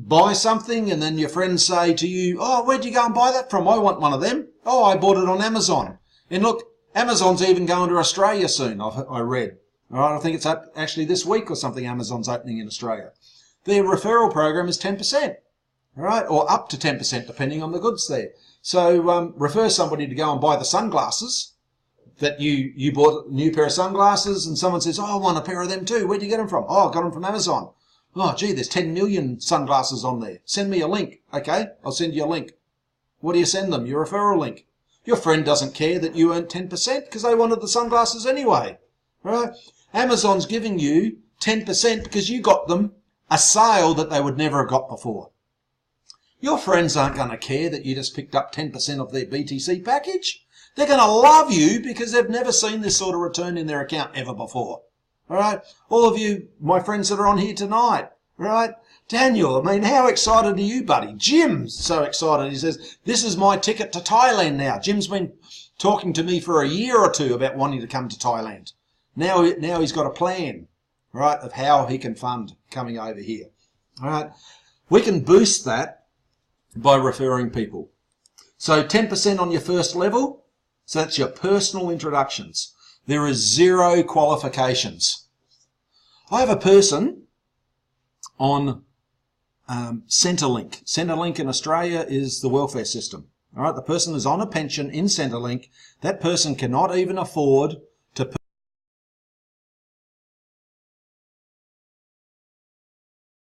buy something, and then your friends say to you, oh, where'd you go and buy that from? I want one of them. Oh, I bought it on Amazon. And look, Amazon's even going to Australia soon, I read. All right, I think it's actually this week or something Amazon's opening in Australia. Their referral program is 10%, all right, or up to 10% depending on the goods there. So refer somebody to go and buy the sunglasses that you bought a new pair of sunglasses, and someone says, oh, I want a pair of them too. Where'd you get them from? Oh, I got them from Amazon. Oh, gee, there's 10 million sunglasses on there. Send me a link. Okay, I'll send you a link. What do you send them? Your referral link. Your friend doesn't care that you earned 10% because they wanted the sunglasses anyway, right? Amazon's giving you 10% because you got them a sale that they would never have got before. Your friends aren't going to care that you just picked up 10% of their BTC package. They're going to love you because they've never seen this sort of return in their account ever before, all right? All of you, my friends that are on here tonight, right? Daniel, I mean, how excited are you, buddy? Jim's so excited. He says, this is my ticket to Thailand now. Jim's been talking to me for a year or two about wanting to come to Thailand. Now he's got a plan, right, of how he can fund coming over here. All right. We can boost that by referring people. So 10% on your first level. So that's your personal introductions. There is 0 qualifications. I have a person on Centrelink. Centrelink in Australia is the welfare system. All right, the person is on a pension in Centrelink. That person cannot even afford